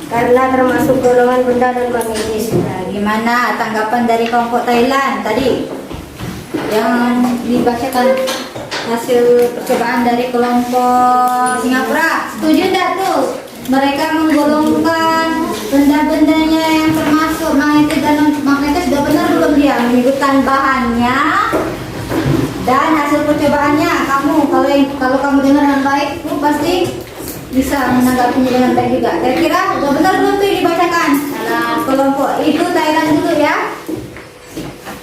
Karena termasuk golongan benda dan magnetis. Nah, gimana tanggapan dari kelompok Thailand tadi yang dibacakan hasil percobaan dari kelompok Singapura? Setuju tidak tuh? Mereka menggolongkan benda-bendanya yang termasuk magnetis dan non-magnetis. Sudah benar belum dia menyebutkan bahannya dan hasil percobaannya? Kalau kamu dengar dengan baik, kamu pasti bisa menanggapinya dengan baik juga. Kira-kira sudah benar belum tuh dibacakan? Nah, kelompok itu Thailand dulu ya.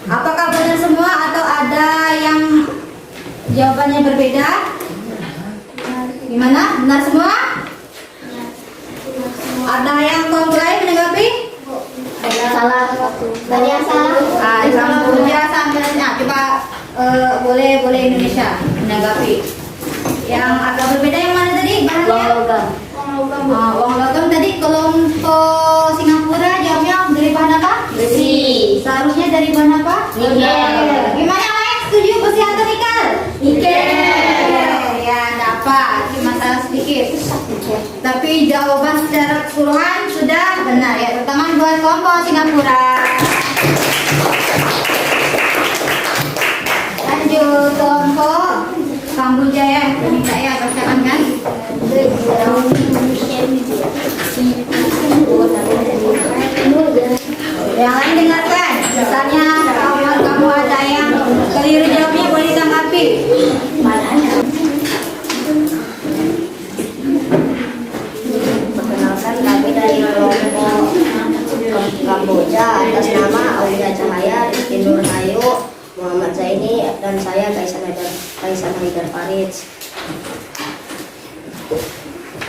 Apakah benar semua atau ada yang jawabannya berbeda? Gimana? Benar semua? Ada yang kelompok lain menanggapi? Salah satu. Tadi yang salah. Sambuja sambilnya. Coba boleh Indonesia menanggapi. Yang agak berbeda yang mana tadi? Bahannya? Logam. Uang logam tadi kelompok Singapura jawabnya dari bahan apa? Besi. Seharusnya dari bahan apa? Nikel. Gimana yang lain setuju besi atau nikel? Ya, dapat. Cuma salah sedikit. Tapi jawaban secara keseluruhan sudah benar ya. Terutama buat kelompok Singapura. Lanjut kelompok Kamboja ya. Minta ya bacakan kan? Yang lain dengarkan. Misalnya kalau kamu ada yang keliru jawabnya boleh ditanggapi. Perkenalkan, kami dari kelompok Kamboja atas nama Aulia Cahaya, Rizky Nur Hayu, Muhammad Zaini, dan saya Kaisan Haidar Farid.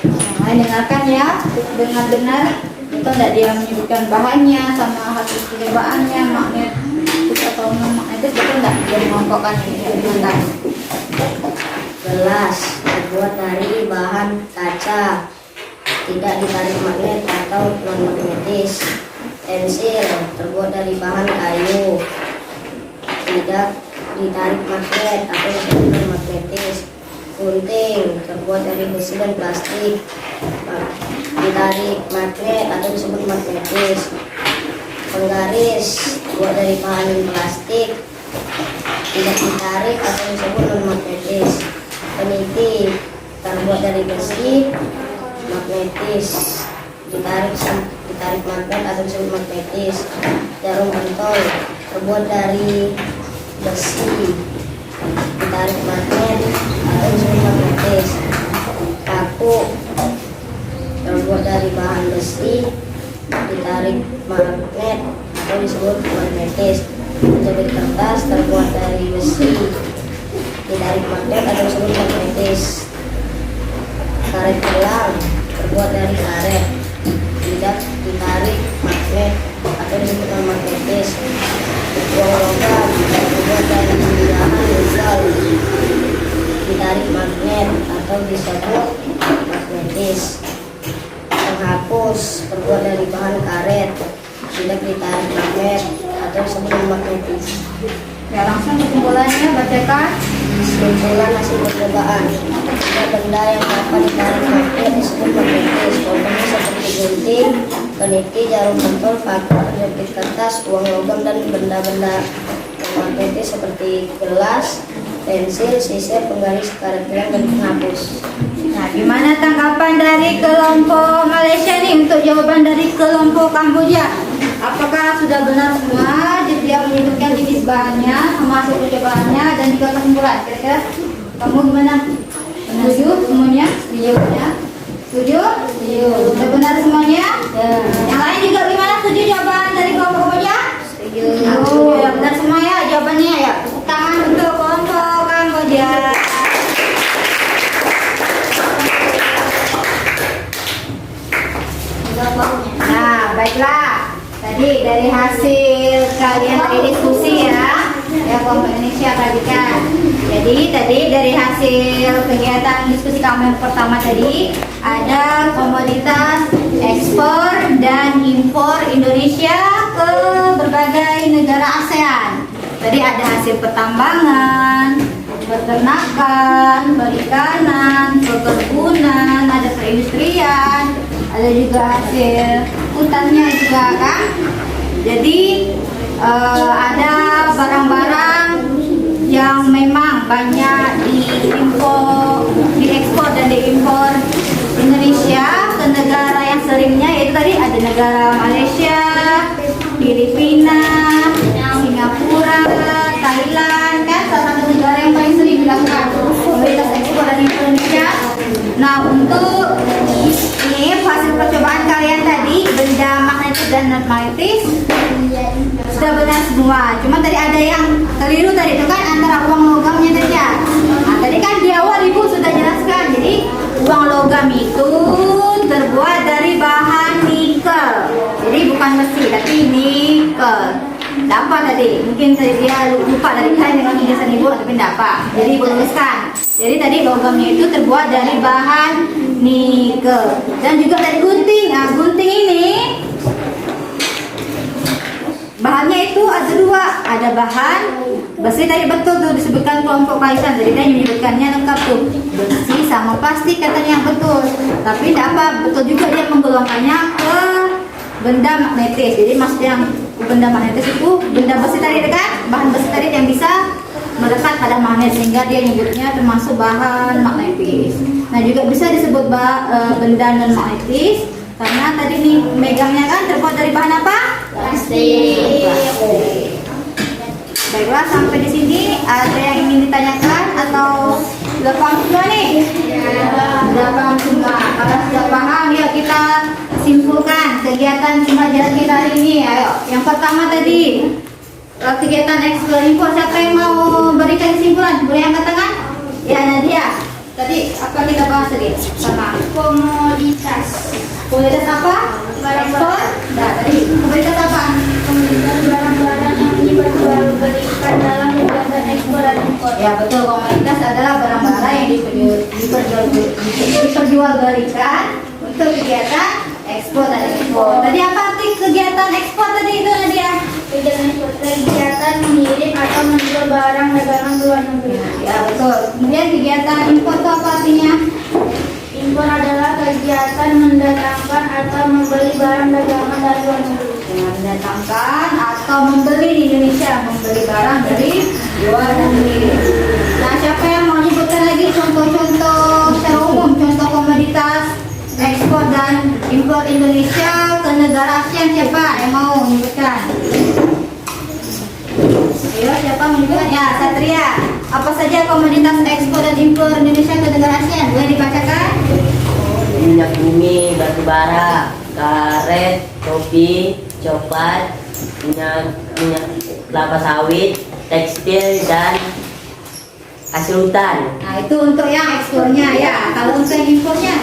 Yang lain dengarkan ya, dengar-dengar. Itu tidak dia menyebutkan bahannya sama hasil percobaannya, magnetis atau non magnetis, itu tidak dia mengompokkan ini. Gelas terbuat dari bahan kaca, tidak ditarik magnet atau non magnetis. Pensil terbuat dari bahan kayu, tidak ditarik magnet atau non magnetis. Gunting terbuat dari besi dan plastik, ditarik magnet atau disebut magnetis. Penggaris terbuat dari bahan plastik, tidak ditarik atau disebut non magnetis. Peniti terbuat dari besi, magnetis, ditarik magnet atau disebut magnetis. Jarum pentol terbuat dari besi, ditarik magnet atau disebut magnetis. Paku terbuat dari bahan besi, ditarik magnet atau disebut magnetis. Penjepit kertas terbuat dari besi, ditarik magnet atau disebut magnetis. Karet gelang terbuat dari karet, tidak ditarik magnet atau disebut magnetis. Uang logam terbuat dari bahan nikel, ditarik magnet atau disebut magnetis. Penghapus terbuat dari bahan karet, tidak ditarik magnet atau disebut magnetis. Ya, langsung kesimpulannya bacakan. Kesimpulan hasil percobaan, benda yang dapat ditarik magnet disebut magnetis. Contohnya seperti gunting, peniti, jarum pentol, paku, penjepit kertas, uang logam, dan benda-benda yang magnetis seperti gelas, pensil, sisir, penggaris, karet gelang, dan penghapus. Nah, gimana tanggapan dari kelompok Malaysia nih untuk jawaban dari kelompok Kamboja? Apakah sudah benar semua dia menyebutkan jenis bahannya, termasuk percobaannya, dan juga kesimpulan? Kira-kira kamu gimana? Setuju semuanya? Setuju? Setuju? Sudah benar semuanya? Ya. Yang lain juga gimana? Setuju jawaban dari kelompok Kamboja? Setuju. Sudah benar semua ya jawabannya ya. Tepuk tangan untuk kelompok Kamboja. Nah, baiklah. Tadi dari hasil kalian tadi diskusi ya, ya kelompok Indonesia perhatikan. Jadi tadi dari hasil kegiatan diskusi kami yang pertama tadi ada komoditas ekspor dan impor Indonesia ke berbagai negara ASEAN. Tadi ada hasil pertambangan, peternakan, perikanan, perkebunan, ada perindustrian, ada juga hasil hutannya juga kan. Jadi ada barang-barang yang memang banyak diekspor dan diimpor Indonesia ke negara yang seringnya, yaitu tadi ada negara Malaysia, Filipina, Singapura, Thailand, kan salah satu negara yang paling sering dilakukan komoditas ekspor dan impor Indonesia. Nah, untuk ini hasil percobaan kalian tadi, benda magnetis dan non magnetis sudah benar semua. Cuma tadi ada yang keliru tadi itu kan antara uang logamnya tadi ya. Nah, tadi kan di awal Ibu sudah jelaskan. Jadi uang logam itu terbuat dari bahan nikel. Jadi bukan besi tapi nikel. Dapat tadi, mungkin tadi dia lupa dari saya dengan ijazah Ibu tapi tidak apa. Jadi Ibu tuliskan. Jadi tadi logamnya itu terbuat dari bahan nikel dan juga dari gunting. Nah, gunting ini bahannya itu ada dua, ada bahan besi tadi betul tuh disebutkan kelompok kaitan, jadi dia menyebutkannya lengkap tuh besi sama plastik katanya betul, tapi tidak apa, betul juga dia menggolongkannya ke benda magnetis. Jadi maksudnya benda magnetis itu benda besi tadi kan, bahan besi tadi yang bisa melekat pada magnet sehingga dia nyebutnya termasuk bahan magnetis. Nah juga bisa disebut benda non magnetis karena tadi nih megangnya kan terbuat dari bahan apa? Plastik. Baiklah, sampai di sini ada yang ingin ditanyakan atau sudah paham semua nih? Sudah paham semua. Kalau sudah paham, yuk kita simpulkan kegiatan pembelajaran kita hari ini. Ayo, yang pertama tadi kegiatan ekspor impor. Siapa yang mau berikan kesimpulan? Boleh angkat tangan? Ya, Nadia. Tadi apa kita bahas tadi? Sama komoditas. Komoditas apa? Ekspor. Nah, tadi komoditas apa? Komoditas barang-barang yang diperjualbelikan dalam kegiatan ekspor dan impor. Ya betul, komoditas adalah barang-barang yang diperjualbelikan untuk kegiatan ekspor dan impor. Tadi apa arti kegiatan ekspor tadi itu Nadia? Kegiatan mengirim atau menjual barang dagangan ke luar negeri. Ya betul. Kemudian kegiatan impor itu apa artinya? Impor adalah kegiatan mendatangkan atau membeli barang dagangan dari luar negeri. Mendatangkan atau membeli di Indonesia, membeli barang dari luar negeri. Nah, siapa yang mau menyebutkan lagi contoh-contoh secara umum, contoh komoditas ekspor dan impor Indonesia ke negara ASEAN? Siapa yang mau menyebutkan? Ayo, siapa menyebutkan? Ya, Satria. Apa saja komoditas ekspor dan impor Indonesia ke negara ASEAN? Boleh dibacakan? Minyak bumi, batu bara, karet, kopi, coklat, minyak kelapa sawit, tekstil, dan hasil hutan. Nah, itu untuk yang ekspornya ya. Kalau untuk yang impornya?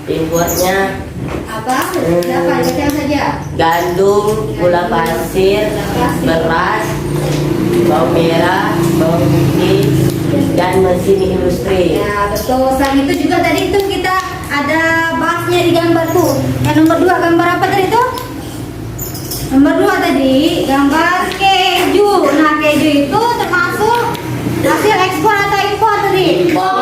Importnya Apa? Dapat baca saja. gandum, gula pasir, beras, bawang merah, bawang putih, dan mesin industri. Ya betul. Selain itu juga tadi itu kita ada bahasnya di gambar tuh. Yang nomor 2 gambar apa tadi tuh? Nomor 2 tadi gambar keju. Nah keju itu termasuk hasil ekspor atau impor tadi? Impor.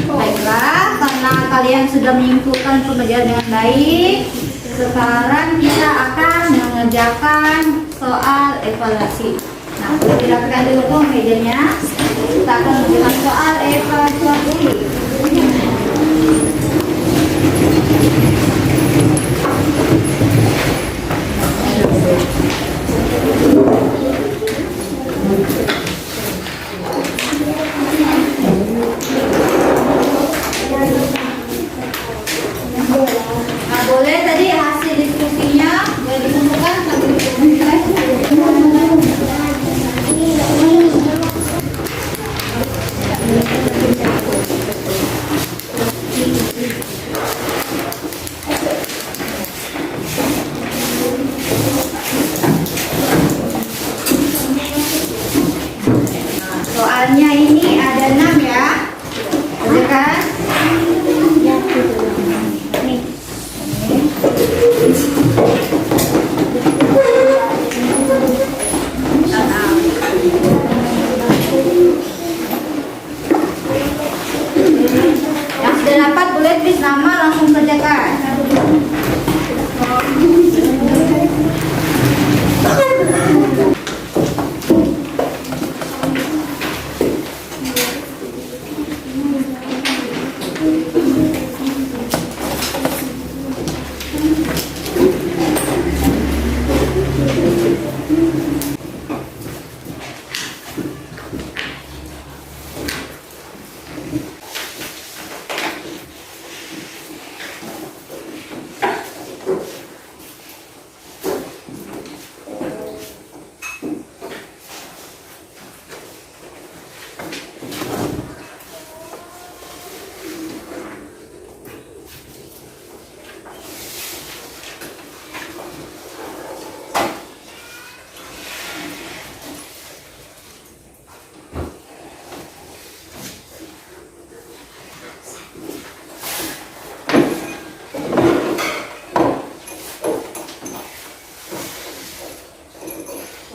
Baiklah, karena kalian sudah menyimpulkan pembelajaran dengan baik, sekarang kita akan mengerjakan soal evaluasi. Nah, boleh dilakukan dulu tuh mejanya. Kita akan mengerjakan soal evaluasi. Nah, boleh tadi hasil diskusinya boleh dikumpulkan sambil dikumpulkan. sama langsung kerjakan.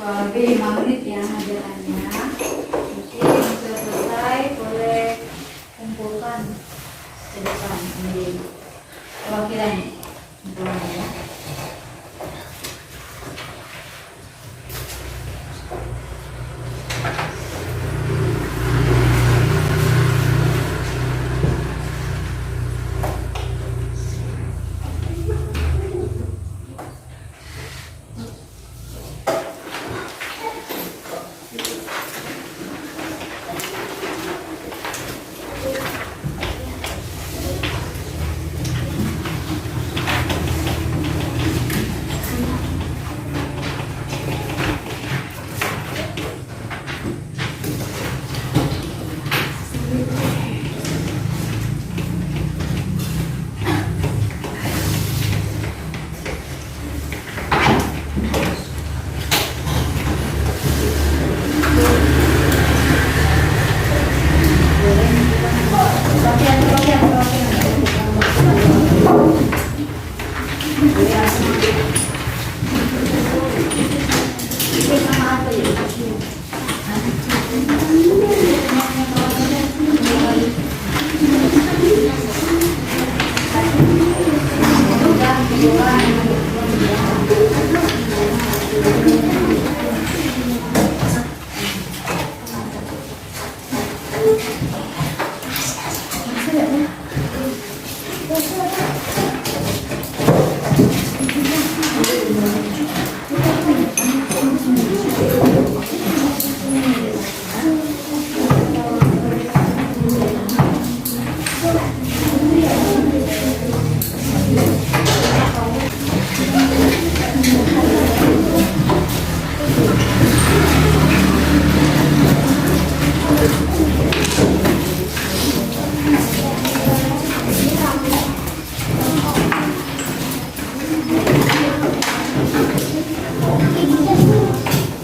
Kurang lebih 5 menit ya ngajarannya. Nanti sudah selesai boleh kumpulkan ke depan di perwakilan kumpulan ya.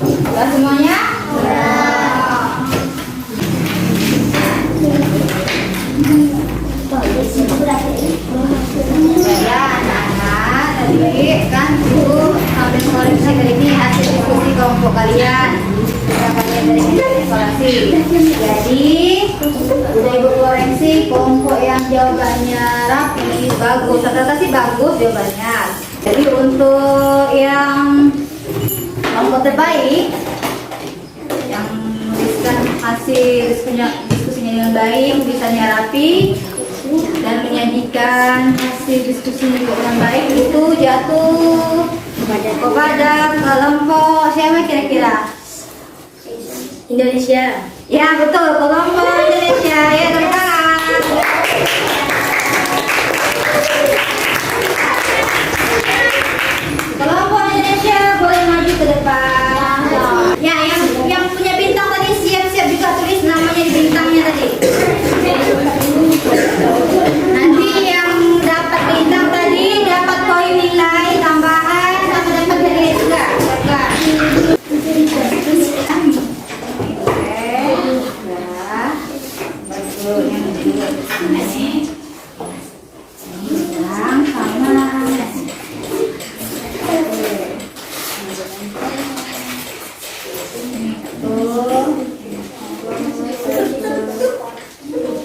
Sudah semuanya? Ya, anak-anak, tadi kan itu sampai koreksi kali ini hasil diskusi kelompok kalian. Kalian dari evaluasi. Jadi, udah ibu koreksi kelompok yang jawabannya rapi, bagus. Rata-rata sih bagus jawabannya. Jadi untuk yang kelompok terbaik, yang menuliskan hasil diskusinya dengan baik, tulisannya rapi, dan menyajikan hasil diskusinya dengan baik, itu jatuh kepada kelompok siapa kira-kira? Indonesia. Ya betul, kelompok Indonesia. Ya, tepuk tangan. Kelompok Indonesia boleh maju ke depan. Ya, yang punya bintang tadi siap-siap juga tulis namanya di bintangnya tadi. Nanti yang dapat bintang tadi dapat poin nilai tambahan sama dapat hadiah juga.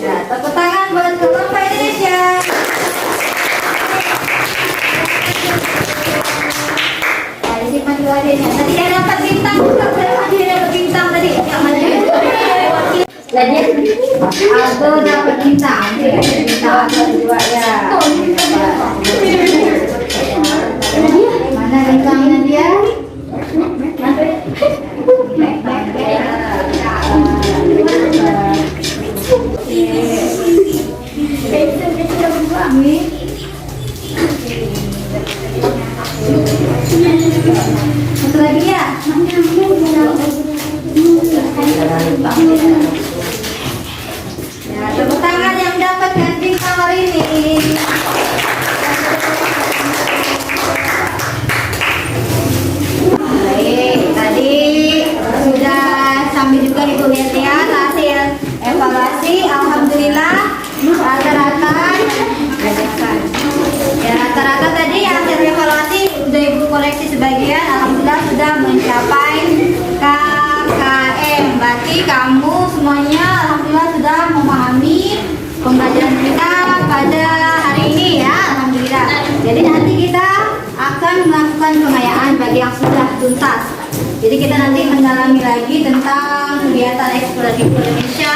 Ya, tepuk tangan buat kelompok Indonesia. Aldo dapat bintang. Bintang Aldo juga ya. Mana bintangnya dia? Satu lagi ya. Ya, tepuk tangan yang mendapatkan bintang hari ini. Baik, tadi sudah sampai juga Ibu lihat ya hasil evaluasi. Alhamdulillah rata-rata ya rata-rata tadi hasil evaluasi sudah Ibu koreksi sebagian. Alhamdulillah sudah mencapai KKM. Berarti kamu semuanya alhamdulillah sudah memahami pembelajaran kita pada hari ini ya. Alhamdulillah. Jadi nanti kita akan melakukan pengayaan bagi yang sudah tuntas. Jadi kita nanti mendalami lagi tentang kegiatan eksplorasi Indonesia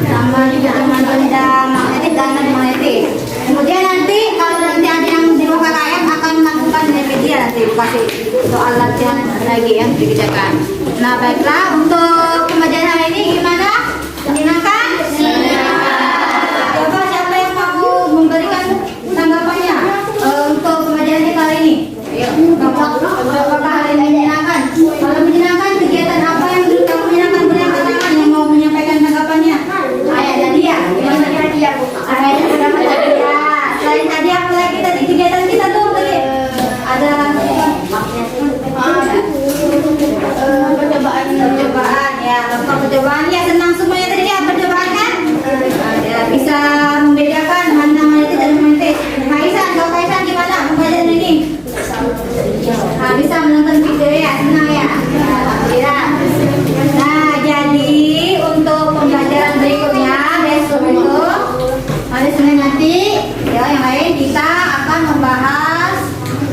sama juga dengan benda magnetik dan non-magnetik. Kemudian nanti kalau nanti ada yang di luar KKM akan melakukan media nanti kasih soal latihan lagi yang dikerjakan. Nah baiklah, untuk pembelajaran hari ini gimana? Menyenangkan? Coba siapa yang mau memberikan tanggapannya untuk pembelajaran kita hari ini? Ayo, apakah hari ini menyenangkan? Kalau menyenangkan, kegiatan apa yang menurut kamu menyenangkan? Beri angkat tangan yang mau menyampaikan tanggapannya. Ayah dan dia, gimana dia? Ayah dan dia. Selain tadi apa lagi tadi kegiatan kita tuh tadi? Ada percobaan ya, lomba percobaan ya, senang semuanya tadi ya percobaan kan? Ya, bisa membedakan mana magnetik dan non-magnetik. Kaisan, kalau Kaisan gimana pembelajaran ini? Bisa menonton video ya, senang ya. Alhamdulillah. Nah, jadi untuk pembelajaran berikutnya besok itu hari Senin nanti ya yang lain kita akan membahas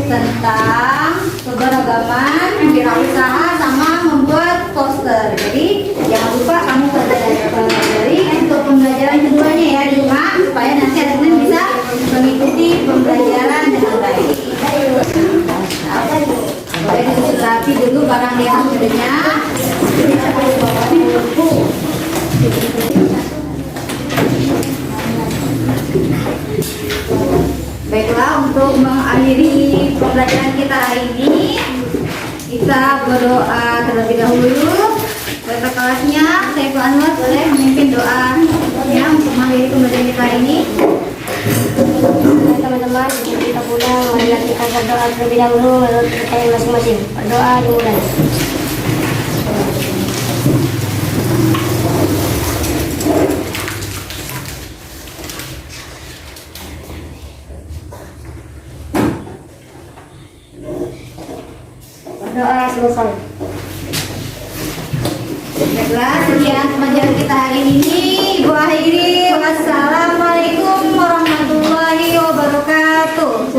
tentang keberagaman wirausaha sama membuat poster. Jadi jangan lupa kamu pelajari untuk pembelajaran keduanya ya di rumah supaya nanti anak-anak bisa mengikuti pembelajaran dengan baik. Boleh disusun rapi dulu barang yang sebenarnya. Baiklah, untuk mengakhiri pembelajaran kita hari ini, kita berdoa terlebih dahulu. Ketua kelasnya, saya Pak Anwar boleh memimpin doa ya untuk mengakhiri pembelajaran kita hari ini. Teman-teman, kita pulang, marilah kita berdoa terlebih dahulu menurut kita masing-masing. Berdoa dimulai. Berdoa selesai. Baiklah, sekian pembelajaran kita hari ini. Ibu akhiri. Wassalamualaikum warahmatullahi wabarakatuh.